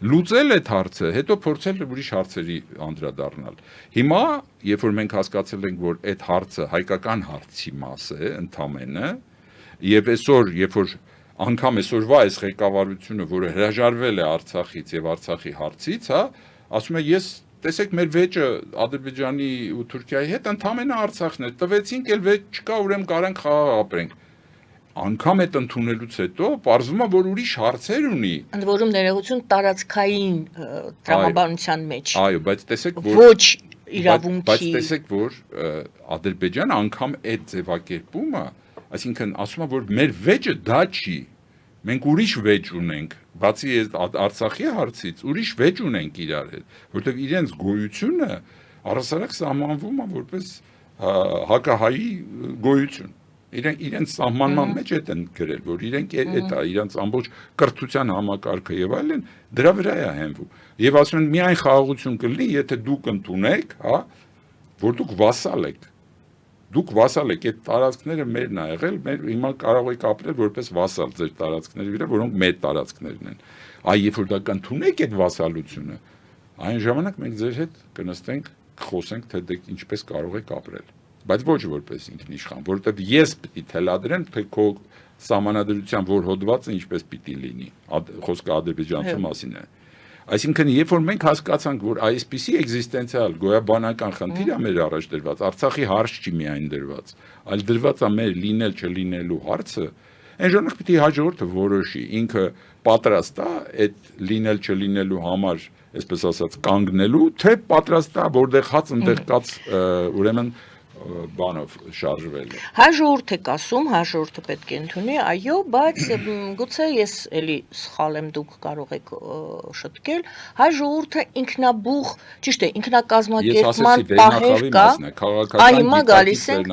լուծել այդ հարցը, հետո փորձել ուրիշ հարցերի անդրադառնալ։ Հիմա, երբ որ մենք հասկացել ենք, որ այդ հարցը հայկական հարցի մաս է, ընդամենը, եւ այսօր, երբ որ անգամ այսօրվա այս ղեկավարությունը, որը հրաժարվել է Արցախից եւ Արցախի հարցից, հա, ասում է ես տեսեք մեր վեճը Ադրբեջանի ու Թուրքիայի հետ ընդամենը Արցախն է, տվեցինք, էլ վեճ չկա, ուրեմն կարանք խաղաղ ապրենք։ Անգամ այդ ընդունելուց հետո պարզվում է, որ ուրիշ հարցեր ունի։ Ընդ որում ներողություն տարածքային տրամաբանության մեջ։ Այո, բայց տեսեք, որ ոչ իրավունքի։ Բայց տեսեք, որ Ադրբեջանը անգամ այդ ձևակերպումը, այսինքն ասում է, որ մեր վեճը դա չի։ Մենք ուրիշ վեճ ունենք, բացի Արցախի հարցից, ուրիշ վեճ ունենք իրար հետ, որտեղ իրենց գոյությունը առհասարակ սահմանվում է որպես հակահայի գոյություն։ Իրենց սահմանման մեջ այդ են գրել, որ իրենք այդ է, իրենց ամբողջ կրթության համակարգը եւ այլն դրա վրա է հենվում։ Եվ ասում են միայն խաղաղություն կլինի, եթե դուք ընդունեք, հա, որ դուք վասալ եք։ Դուք վասալ եք, այդ տարածքները մերն ա եղել, մեր հիմա կարող եք ապրել որպես վասալ ձեր տարածքների վրա, որոնք մեր տարածքներն են։ Այ երբ որ դա կընդունեք այդ վասալությունը, այն ժամանակ մենք ձեր հետ կնստենք, կխոսենք, թե դուք ինչպես կարող եք ապրել։ Բայց ոչ որպես ինքնիշխան, որովհետև ես պիտի թելադրեմ, թե քո սահմանադրության որ հոդվածը ինչպես պիտի լինի։ Խոսքը ադրբեջանցու մասին է։ Այսինքն, երբ որ մենք հասկացանք, որ այսպիսի էգզիստենցիալ գոյաբանական խնդիր է մեր առաջ դրված, Արցախի հարց չի միայն դրված, այլ դրված է մեր լինել չլինելու հարցը, այն ժամանակ պիտի հաջորդը որոշի, ինքը պատրաստ է այդ լինել չլինելու համար, այսպես ասած, կանգնելու, թե պատրաստ է որտեղ հաց ընդեղ կաց ուրեմն բանով շարժվել է։ Հայ ժողովուրդ եք ասում, հայ ժողովուրդը պետք է ընդունի, այո, բայց գուցե ես էլի սխալ եմ, դուք կարող եք շտկել, հայ ժողովուրդը ինքնաբուխ, ճիշտ է, ինքնակազմակերպման պահեր կա, այ հիմա գալիս ենք,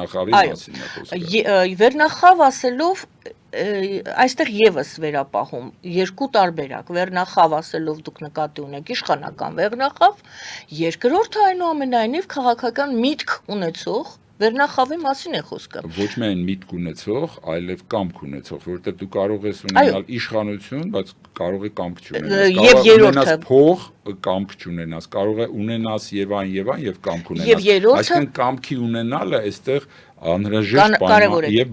վերնախավ ասելով այստեղ եւս վերապահում երկու տարբերակ վերնախավ ասելով դուք նկատի ունեք իշխանական վերնախավ, երկրորդը այնուամենայնիվ քաղաքական միտք ունեցող վերնախավի մասին է խոսքը։ Ոչ միայն միտք ունեցող, այլև կամք ունեցող, որովհետեւ դու կարող ես ունենալ իշխանություն, բայց կարող է կամք չունենաս։ Եվ երրորդը փող կամք չունենաս, կարող է ունենաս եւ այն եւ կամք ունենաս։ Այսինքն կամքի ունենալը այստեղ անհրաժեշտ բան է եւ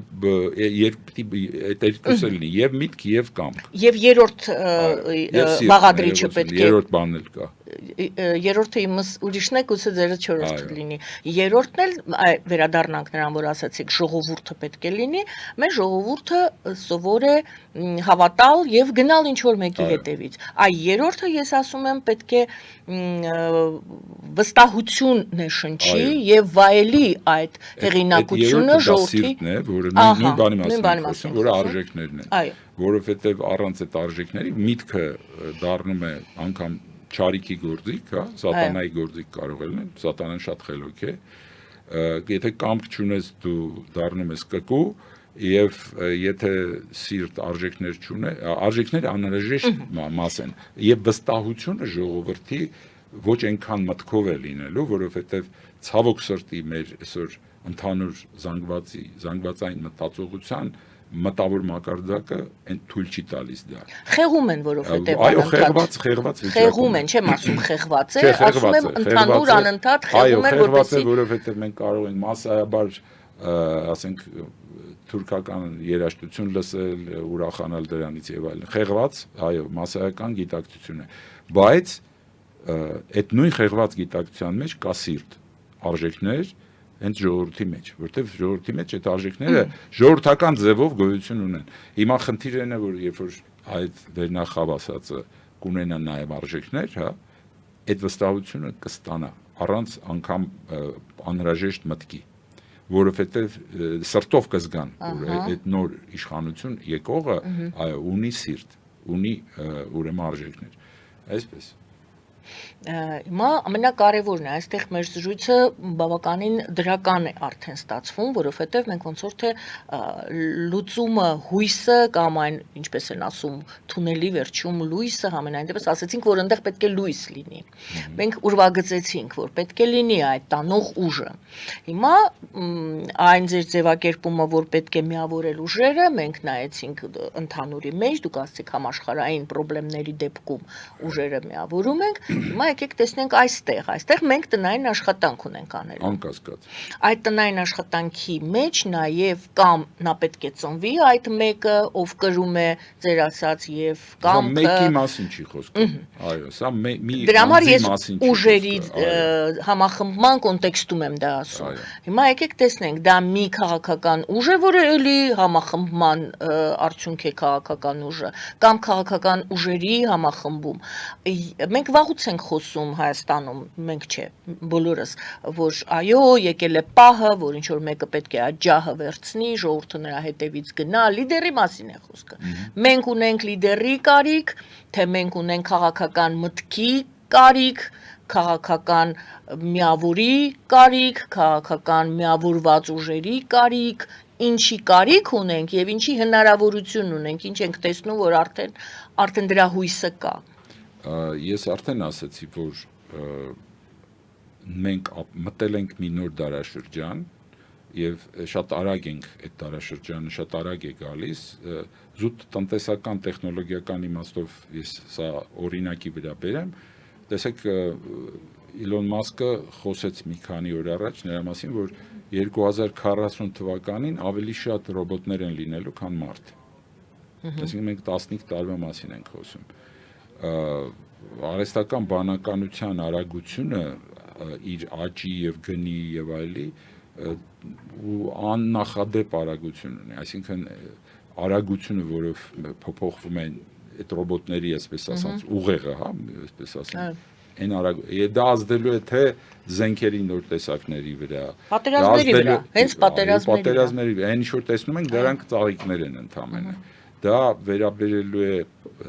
այդ երկուսը լինի եւ միտք եւ կամք։ Եւ երրորդ բաղադրիչը պետք է երրորդ բանն էլ կա։ Երրորդը իմս ուրիշն է, գուցե ձերը չորրորդը լինի։ Երրորդն էլ վերադառնանք նրան, որ ասացիք, ժողովուրդը պետք է լինի, մեր ժողովուրդը սովոր է հավատալ եւ գնալ ինչ որ մեկի հետևից։ Այ երրորդը ես ասում եմ պետք է վստահություն նշնչի եւ վայելի այդ հեղինակությունը ժողովրդի, որը նույն բանի մասին, որը արժեքներն են։ Որովհետեւ առանց այդ արժեքների միտքը դառնում է անգամ չարիքի գործիք, հա, սատանայի գործիք կարող է լինել, սատանան շատ խելոք է։ Եթե կամք չունես, դու դառնում ես կկու, եւ եթե սիրտ արժեքներ չունի, արժեքները անհրաժեշտ մաս են, եւ վստահությունը ժողովրդի ոչ այնքան մտքով է լինելու, որովհետեւ ցավոք սրտի մեր այսօր ընդհանուր զանգվածային մտածողության մտավոր մակարդակը այն թույլ չի տալիս դա։ Խեղում են, որովհետեւ այո, խեղված խեղում են, չեմ ասում խեղված է, ասում եմ ընդհանուր անընդհատ խեղում են, որովհետեւ որովհետեւ մենք կարող ենք massայաբար ասենք թուրքական երաժշտություն լսել, ուրախանալ դրանից եւ այլն։ Խեղված, այո, massայական գիտակցություն է, բայց այդ նույն խեղված գիտակցության մեջ կա սիրտ, արժեքներ հենց ժողովրդի մեջ, որտեվ ժողովրդի մեջ այդ արժեքները ժողովրդական ձևով գոյություն ունեն։ Հիմա խնդիրն է, որ երբ որ այդ վերնախավ ասածը կունենա նաև արժեքներ, հա, այդ վստահությունը կստանա առանց անգամ անհրաժեշտ մտքի, որովհետև սրտով կզգան, որ այդ նոր իշխանություն եկողը այո ունի սիրտ, ունի ուրեմն արժեքներ։ Այսպես Հիմա ամենակարևորն է, այստեղ մեր զրույցը բավականին դրական է արդեն ստացվում, որովհետև մենք ոնց որ թե լուծումը, հույսը կամ այն, ինչպես են ասում, թունելի վերջում լույսը, համենայն դեպս ասեցինք, որ այնտեղ պետք է լույս լինի։ Մենք ուրվագծեցինք, որ պետք է լինի այդ տանող ուժը։ Հիմա այն ձեր ձևակերպումը, որ պետք է միավորել ուժերը, մենք նայեցինք ընդհանուրի մեջ, դուք ասացիք համաշխարհային խնդիրների դեպքում ուժերը միավորում ենք, հիմա եկեք տեսնենք այստեղ մենք տնային աշխատանք ունենք անելու։ Անկասկած։ Այդ տնային աշխատանքի մեջ նաև կամ նա պետք է ծնվի այդ մեկը, ով կրում է ձեր ասած եւ կամ մեկի մասին չի խոսքը։ Այո, սա մի դրա համար ես մասին չի ուժերի խոսքը, համախմբման կոնտեքստում եմ դա ասում։ Հիմա եկեք տեսնենք, դա մի քաղաքական ուժ է, որը էլի համախմբման արդյունք է քաղաքական ուժը, կամ քաղաքական ուժերի համախմբում։ Մենք վաղուց ենք խոսում Հայաստանում, մենք չէ, բոլորս, որ այո, եկել է պահը, որ ինչ որ մեկը պետք է այդ ջահը վերցնի, ժողովուրդը նրա հետևից գնա, լիդերի մասին է խոսքը։ Մենք ունենք լիդերի կարիք, թե մենք ունենք քաղաքական մտքի կարիք, քաղաքական միավորի կարիք, քաղաքական միավորված ուժերի կարիք, ինչի կարիք ունենք եւ ինչի հնարավորություն ունենք, ինչ ենք տեսնում, որ արդեն դրա հույսը կա։ Ես արդեն ասացի, որ մենք մտել ենք մի նոր դարաշրջան եւ շատ արագ ենք այդ դարաշրջանը շատ արագ է գալիս, զուտ տնտեսական տեխնոլոգիական իմաստով ես սա օրինակի վրա բերեմ, տեսեք Իլոն Մասկը խոսեց մի քանի օր առաջ նրա մասին, որ 2040 թվականին ավելի շատ ռոբոտներ են լինելու, քան մարդ։ Այսինքն մենք 15 տարվա մասին ենք խոսում։ Արհեստական բանականության արագությունը իր աճի եւ գնի եւ այլի ու աննախադեպ արագություն ունի, այսինքն արագությունը, որով փոփոխվում են այդ ռոբոտների, այսպես ասած, ուղեղը, հա, այսպես ասեմ, այն արագ, դա ազդելու է թե զենքերի նոր տեսակների վրա, պատերազմների վրա, հենց պատերազմների, այն ինչ որ տեսնում ենք, դրանք ծաղիկներ են ընդամենը։ Դա վերաբերելու է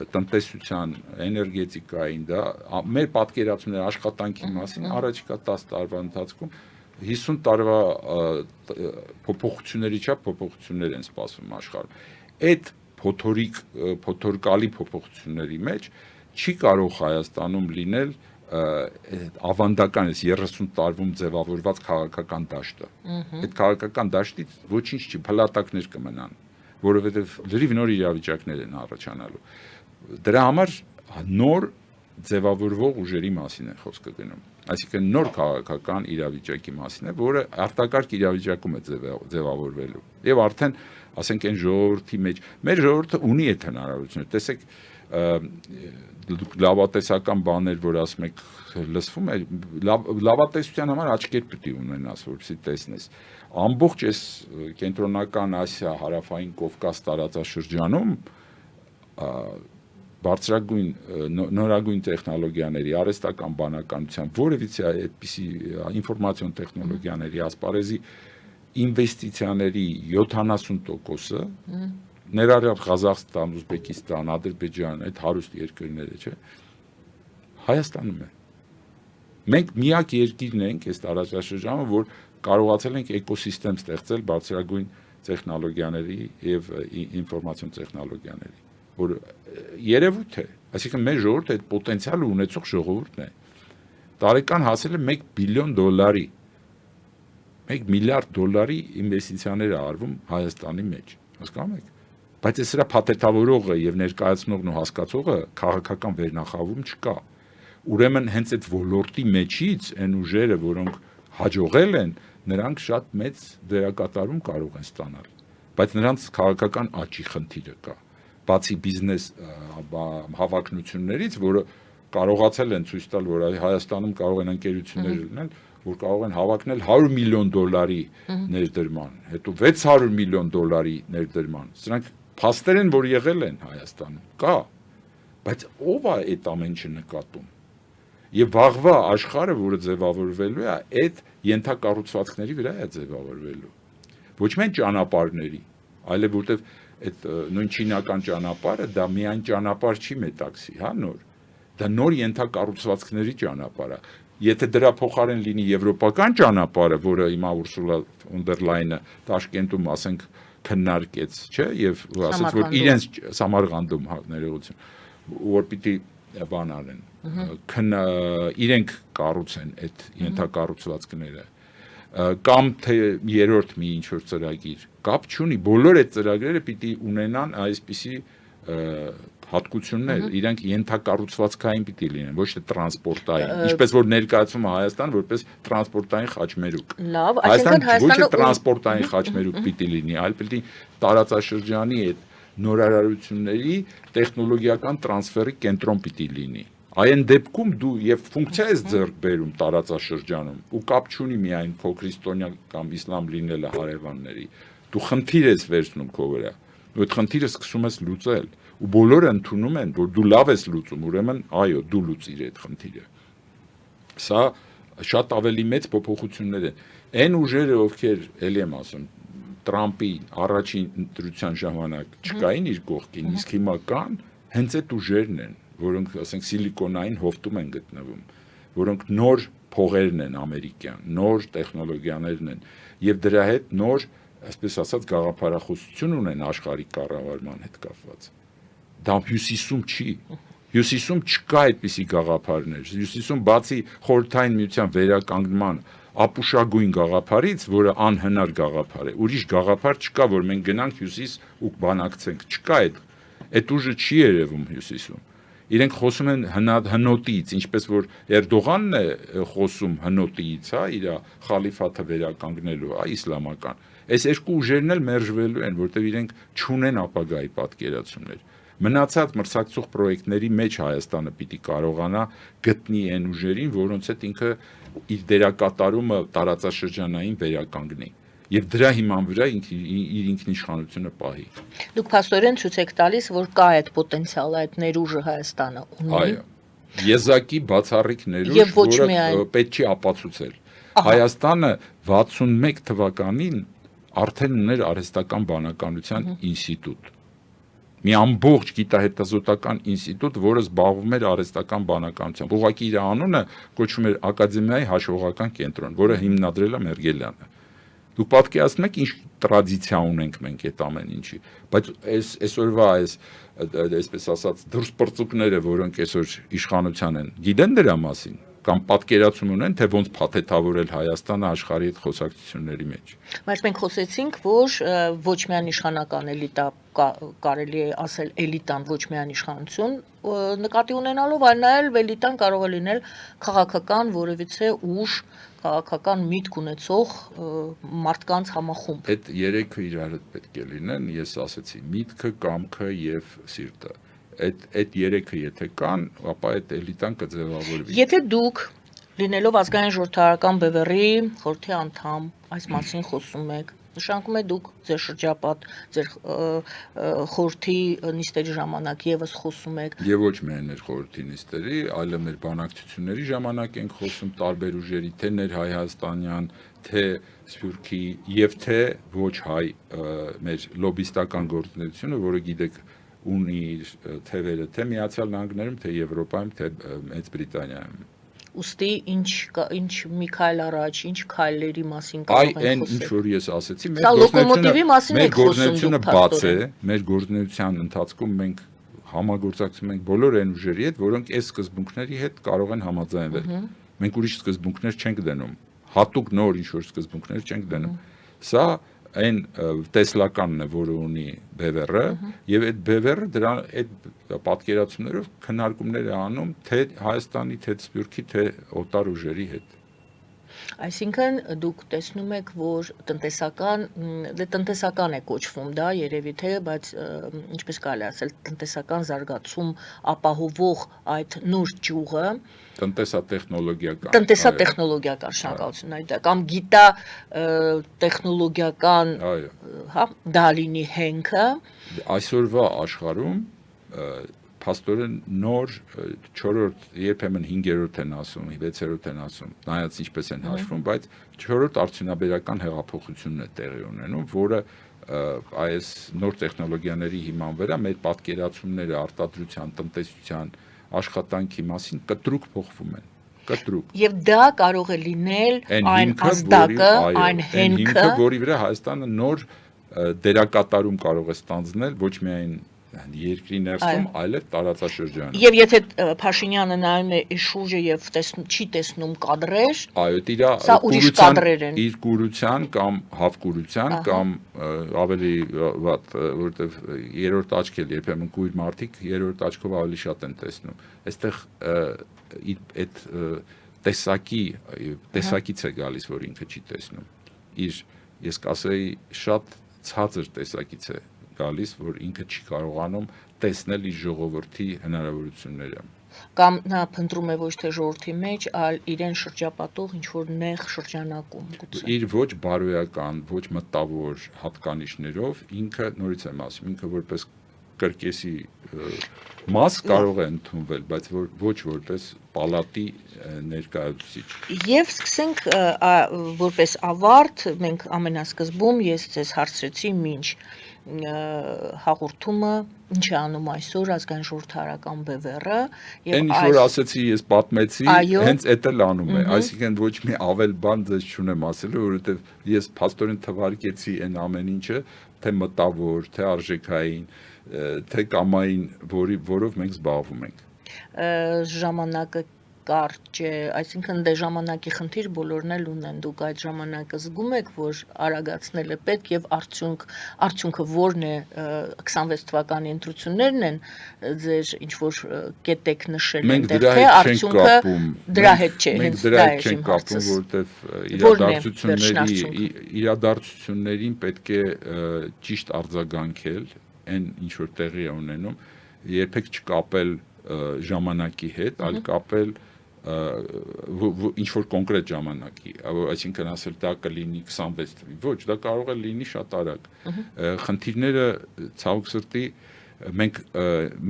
տնտեսության, էներգետիկային, դա մեր պատկերացումները աշխատանքի մասին առաջիկա 10 տարվա ընթացքում 50 տարվա փոփոխությունների չափ փոփոխություններ են սպասվում աշխարհում։ Այդ փոթորկալի փոփոխությունների մեջ չի կարող Հայաստանում լինել ավանդական 30 տարվում ձևավորված քաղաքական դաշտը։ Այդ քաղաքական դաշտից ոչինչ չի, փլատակներ կմնան, որովհետև լրիվ նոր իրավիճակներ են առաջանալու։ Դրա համար նոր ձևավորվող ուժերի մասին է խոսքը գնում։ Այսինքն նոր քաղաքական իրավիճակի մասին է, որը արտակարգ իրավիճակում է ձևավորվելու։ Եվ արդեն, ասենք, այն ժողովրդի մեջ, մեր ժողովուրդը ունի այդ հնարավորությունը։ Տեսեք, լավատեսական բաներ, որ ասում եք, լսվում է, լավատեսության համար աչքեր պետք է ունենաս, որպեսզի տեսնես։ Ամբողջ այս կենտրոնական Ասիա, հարավային Կովկաս տարածաշրջանում բարձրագույն նորագույն տեխնոլոգիաների, արհեստական բանականության, որևիցե այդպիսի ինֆորմացիոն տեխնոլոգիաների ասպարեզի ինվեստիցիաների 70%-ը ներառյալ Ղազախստան, Ուզբեկիստան, Ադրբեջան, այդ հարուստ երկրները, չէ, Հայաստանում է։ Մենք միակ երկիրն ենք այս տարածաշրջանում, որ կարողացել ենք էկոսիստեմ ստեղծել բարձրագույն տեխնոլոգիաների եւ ինֆորմացիոն տեխնոլոգիաների, որ երևույթ է, այսինքն մեր ժողովուրդը այդ պոտենցիալը ունեցող ժողովուրդն է։ Տարեկան հասել է $1 բիլիոն, $1 միլիարդ ինվեստիցիաներ է արվում Հայաստանի մեջ, հասկանում եք։ Բայց այս սրա փաթեթավորողը եւ ներկայացնողն ու հասկացողը քաղաքական վերնախավում չկա։ Ուրեմն հենց այդ ոլորտի մեջից այն ուժերը, որոնք հաջողել են, նրանք շատ մեծ դերակատարում կարող են ստանալ, բայց նրանց քաղաքական աճի խնդիրը կա։ Բացի բիզնես հավակնություններից, որը կարողացել են ցույց տալ, որ Հայաստանում կարող են ընկերություններ լինել, որ կարող են հավակնել $100 միլիոն ներդրման, հետո $600 միլիոն ներդրման։ Սրանք փաստեր են, որ եղել են Հայաստանում, կա, բայց ով է այդ ամեն ինչը նկատում։ Եվ վաղվա աշխարհը, որը ձևավորվելու է, այդ ենթակառուցվածքների վրա է ձևավորվելու։ Ոչ միայն ճանապարհների, այլև որտեվ այդ նույն չինական ճանապարհը դա միայն ճանապարհ չի Մետաքսի, հա նոր։ դա նոր ենթակառուցվածքների ճանապարհ է։ Եթե դրա փոխարեն լինի եվրոպական ճանապարհը, որը հիմա Ուրսուլա ֆոն դեր Լայնը Տաշկենտում ասենք քննարկեց, չէ, եւ ասաց, որ իրենց Սամարգանդում ներողություն, որ պիտի բան անեն, իրենք կառուցեն այդ ենթակառուցվածքները, կամ թե երրորդ մի ինչ որ ծրագիր, կապ չունի, բոլոր այդ ծրագրերը պիտի ունենան այսպիսի հատկություններ, իրենք ենթակառուցվածքային պիտի լինեն, ոչ թե տրանսպորտային, ինչպես որ ներկայացվում է Հայաստան որպես տրանսպորտային խաչմերուկ։ Լավ, այսինքն ոչ թե տրանսպորտային խաչմերուկ պիտի լինի, այլ պիտի տարածաշրջանի այդ նորարարությունների տեխնոլոգիական տրանսֆերի կենտրոն պիտի լինի։ Այն դեպքում դու եւ ֆունկցիա ես ձեռք բերում տարածաշրջանում ու կապ չունի միայն փոքրիստոնյա կամ իսլամ լինելը հարևանների, դու խնդիր ես վերցնում քո վրա, ու այդ խնդիրը սկսում ես լուծել, ու բոլորը ընդունում են, որ դու լավ ես լուծում, ուրեմն այո, դու լուծիր այդ խնդիրը։ Սա շատ ավելի մեծ փոփոխություններ են։ Այն ուժերը, ովքեր, ելի եմ ասում, Տրամպի առաջին ընտրության ժամանակ չկային իր կողքին, իսկ հիմա կան, հենց այդ ուժերն են, որոնք, ասենք, սիլիկոնային հովտում են գտնվում, որոնք նոր փողերն են ամերիկյան, նոր տեխնոլոգիաներն են, եւ դրա հետ նոր, այսպես ասած, գաղափարախոսություն ունեն աշխարհի կառավարման հետ կապված։ Դա հյուսիսում չի։ Հյուսիսում չկա այդպիսի գաղափարներ։ Հյուսիսում բացի խորհրդային միության վերականգնման ապուշագույն գաղափարից, որը անհնար գաղափար է, ուրիշ գաղափար չկա, որ մենք գնանք հյուսիս ու բանակցենք, չկա այդ ուժը չի երևում հյուսիսում։ Իրենք խոսում են հնոտից, ինչպես որ Էրդողանն է խոսում հնոտից, հա, իր խալիֆաթը վերականգնելու, հա, իսլամական։ Այս երկու ուժերն էլ մերժվելու են, որտեղ իրենք չունեն ապագայի պատկերացումներ։ Մնացած մրցակցող պրոյեկտների մեջ Հայաստանը պիտի կարողանա գտնի այն ուժերին, որոնց հետ ինքը իր դերակատարումը տարածաշրջանային վերականգնի եւ դրա հիման վրա իր ինքնիշխանությունը պահի։ Դուք փաստորեն ցույց եք տալիս, որ կա այդ պոտենցիալը, այդ ներուժը Հայաստանը ունի։ Այո։ Եզակի բացառիկ ներուժ, որը պետք չի ապացուցել։ Հայաստանը 61 թվականին արդեն ուներ արհեստական բանականության ինստիտուտ։ Մի ամբողջ գիտահետազոտական ինստիտուտ, որը զբաղվում էր արհեստական բանականությամբ։ Ուղղակի իր անունը կոչվում էր Ակադեմիայի հաշվողական կենտրոն, որը հիմնադրել է Մերգելյանը։ Դուք պատկերացնում եք ինչ տրադիցիա ունենք մենք այդ ամեն ինչի, բայց այսօրվա այսպես ասած դուրս պրծուկները, որոնք այսօր իշխանության են, գիտեն դրա մասին կամ պատկերացում ունեն, թե ոնց փաթեթավորել Հայաստանը աշխարհի հետ խոսակցությունների մեջ։ Բայց մենք խոսեցինք, որ ոչ միայն իշխանական էլիտա, կարելի է ասել էլիտան ոչ միայն իշխանություն նկատի ունենալով, այլ նաև էլիտան կարող է լինել քաղաքական որևիցե ուժ, քաղաքական միտք ունեցող մարդկանց համախումբ։ Այդ երեքը իրար հետ պետք է լինեն, ես ասեցի, միտքը, կամքը եւ սիրտը։ Այդ երեքը եթե կան, ապա այդ էլիտան կձևավորվի։ Եթե դուք լինելով ազգային ժողովրդական բևեռի խորհրդի անդամ այս մասին խոսում եք, նշանակում է դուք ձեր շրջապատ, ձեր խորհրդի նիստերի ժամանակ եւս խոսում եք։ Եվ ոչ միայն մեր խորհրդի նիստերի, այլև մեր բանակցությունների ժամանակ ենք խոսում տարբեր ուժերի, թե ներհայաստանյան, թե Սփյուռքի եւ թե ոչ հայ մեր լոբիստական գործունեությունը, որը գիտեք ունի իր թևերը թե Միացյալ Նահանգներում, թե Եվրոպայում, թե Մեծ Բրիտանիայում։ Ոստի ինչ մի քայլ առաջ, ինչ քայլերի մասին կարող ենք խոսել։ Այն ինչ որ ես ասեցի, մեր գործունեությունը բաց է, մեր գործունեության ընթացքում մենք համագործակցում ենք բոլոր այն ուժերի հետ, որոնք այս սկզբունքների հետ կարող են համաձայնվել։ Մենք ուրիշ սկզբունքներ չենք դնում, հատուկ նոր ինչ որ սկզբունքներ չենք դնում։ Սա այն տեսլականն է, որը ունի բևեռը, եւ այդ բևեռը դրա այդ պատկերացումներով քննարկումներ է անում թե Հայաստանի, թե Սփյուռքի, թե օտար ուժերի հետ։ Այսինքն դուք տեսնում եք, որ տնտեսական է կոչվում, դա երևի թե, բայց ինչպես կարելի ասել, տնտեսական զարգացում ապահովող այդ նոր ճյուղը տնտեսատեխնոլոգիական շնորհակալություն այդ կամ գիտա տեխնոլոգիական, հա, դա լինի հենքը։ Այսօրվա աշխարհում փաստորեն նոր 4-րդ, երբեմն 5-րդ են ասում, 6-րդ են ասում, նայած ինչպես են հաշվում, բայց 4-րդ արդյունաբերական հեղափոխությունն է տեղի ունենում, որը այս նոր տեխնոլոգիաների հիման վրա մեր պատկերացումները արտադրության, տնտեսության, աշխատանքի մասին կտրուկ փոխվում են, կտրուկ։ Եվ դա կարող է լինել այն հիմքը, ազդակը, այո, այն այն հենքը, հիմքը, որի վրա Հայաստանը նոր դերակատարում կարող է ստանձնել ոչ միայն երկրի ներսում, այլև տարածաշրջանում։ Եվ եթե Փաշինյանը նայում է իր շուրջը եւ չի տեսնում կադրեր, այո, սա ուրիշ կադրեր են։ իր կուրության կամ հավկուրության կամ ավելի վատ, որովհետև երրորդ աչք էլ երբեմն կույր մարդիկ երրորդ աչքով ավելի շատ են տեսնում։ Այստեղ այդ տեսակից է գալիս, որ ինքը չի տեսնում։ Ես կասեի շատ ցածր տեսակից է գալիս, որ ինքը չի կարողանում տեսնել իր ժողովրդի հնարավորությունները։ Կամ նա փնտրում է ոչ թե ժողովրդի մեջ, այլ իրեն շրջապատող ինչ-որ նեղ շրջանակում գուցե։ Իր ոչ բարոյական, ոչ մտավոր հատկանիշներով ինքը, նորից եմ ասում, ինքը որպես կրկեսի մաս կարող է ընդունվել, բայց ոչ որպես պալատի ներկայացուցիչ։ Եվ սկսենք որպես ավարտ, մենք ամենասկզբում ես ձեզ հարցրեցի մինչ հաղորդումը ինչ է անում այսօր ազգային ժողովրդարական բևեռը Այն ինչ որ ասեցի, ես պատմեցի, հենց էդ էլ անում է, այսինքն ոչ մի ավել բան ձեզ չունեմ ասելու, որովհետև ես փաստորեն թվարկեցի այն ամեն ինչը, թե մտավոր, թե արժեքային, թե կամային, որով մենք զբաղվում ենք։ Ժամանակը կարճ է, այսինքն դե ժամանակի խնդիր բոլորն էլ ունեն, դուք այդ ժամանակը զգում եք, որ արագացնել է պետք եւ արդյունքը որն է 26 թվականի ընտրություններն են ձեր ինչ որ կետեք նշել այնտեղ թե արդյունքը դրա հետ չէ, հենց դա է իմ հարցը, որովհետեւ իրադարձություններին պետք է ճիշտ արձագանքել, այն ինչ որ տեղի է ունենում, երբեք չկապել ժամանակի հետ, այլ կապել ինչ որ կոնկրետ ժամանակի, այսինքն ասել դա կլինի 26 թվականին, ոչ, դա կարող է լինի շատ արագ։ Խնդիրները ցավոք սրտի մենք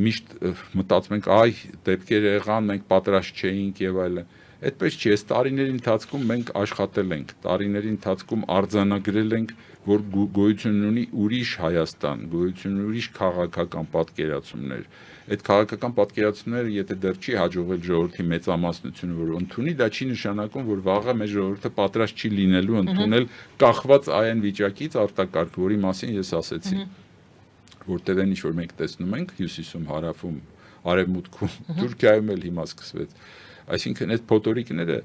միշտ մտածում ենք, այ դեպքեր եղան, մենք պատրաստ չէինք եւ այլն։ Այդպես չի, այս տարիների ընթացքում մենք աշխատել ենք, տարիների ընթացքում արձանագրել ենք, որ գոյություն ունի ուրիշ Հայաստան, գոյություն ունի ուրիշ քաղաքական պատկերացումներ։ Այդ քաղաքական պատկերացումները, եթե դեռ չի հաջողվել ժողովրդի մեծամասնությունը, որ ընդունի, դա չի նշանակում, որ վաղը մեր ժողովուրդը պատրաստ չի լինելու ընդունել կախված այն վիճակից արտակարգ, որի մասին ես ասեցի, որտեղ այն ինչ որ մենք տեսնում ենք հյուսիսում, հարավում, արևմուտքում, Թուրքիայում էլ հիմա սկսվեց։ Այսինքն այդ փոթորիկները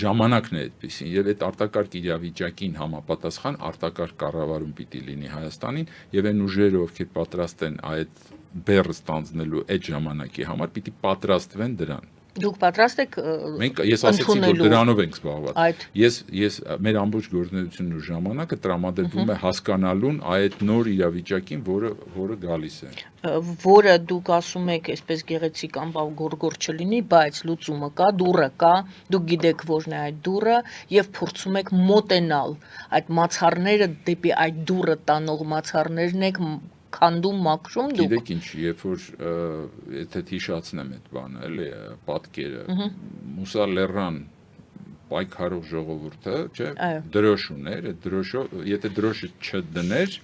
ժամանակն է այդպեսին եւ այդ արտակարգ իրավիճակին համապատասխան արտակարգ կառավարում պիտի լինի Հայաստանին եւ այն ուժերը, ովքեր պատրաստ են այդ բեռը ստանձնելու այդ ժամանակի համար, պիտի պատրաստվեն դրան։ Դուք պատրաստ եք ես ասեցի, որ դրանով ենք զբաղված։ Ես մեր ամբողջ գործունեությունն ու ժամանակը տրամադրվում է հասկանալուն այդ նոր իրավիճակին, որը գալիս է։ Որը դուք ասում եք, այսպես գեղեցիկ անբավ գորգոր չլինի, բայց լուծումը կա, դուռը կա, դուք գիտեք որն է այդ դուռը եւ փորձում եք մոտենալ այդ մացառները դեպի այդ դուռը տանող մացառներն եք քանդում մաքրում դուք։ Գիտեք ինչ, երբ որ եթե հիշացնեմ այդ բանը, էլի պատկերը, Մուսա Լեռան պայքարող ժողովուրդը, չէ, դրոշ ուներ, այդ դրոշով, եթե դրոշը չդներ,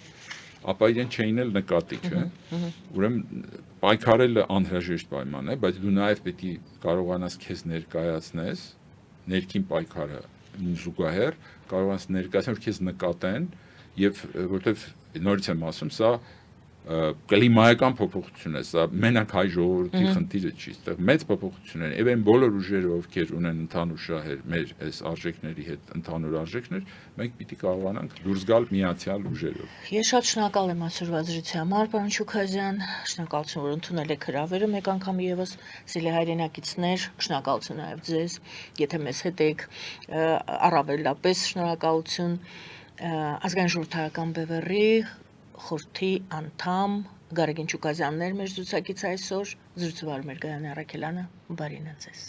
ապա իրեն չէին էլ նկատի, չէ։ Ուրեմն պայքարելը անհրաժեշտ պայման է, բայց դու նաև պետք է կարողանաս քեզ ներկայացնես ներքին պայքարը զուգահեռ, կարողանաս ներկայացնել, որ քեզ նկատեն եւ որովհետեւ նորից եմ ասում, սա կլիմայական փոփոխություն է, սա մենակ հայ ժողովրդի խնդիրը չի, այստեղ մեծ փոփոխություն է, եւ այն բոլոր ուժերը, ովքեր ունեն ընդհանուր շահեր մեր այս արժեքների հետ, ընդհանուր արժեքներ, մենք պիտի կարողանանք դուրս գալ միացյալ ուժերով։ Ես շատ շնորհակալ եմ այսօրվա զրույցի համար, պարոն Շուքազյան, շնորհակալություն, որ ընդունել եք հրավերը մեկ անգամ եւս, սիրելի հայրենակիցներ, շնորհակալություն նաեւ ձեզ, եթե մեզ հետ եք, առավելապես շնորհակալություն ազգային ժողովրդարական բևեռի խորհրդի անդամ Գարեգին Շուքազյանն էր մեր զրուցակից այսօր, զրուցվար մեր Գայանե Առաքելյանը, բարին ձեզ։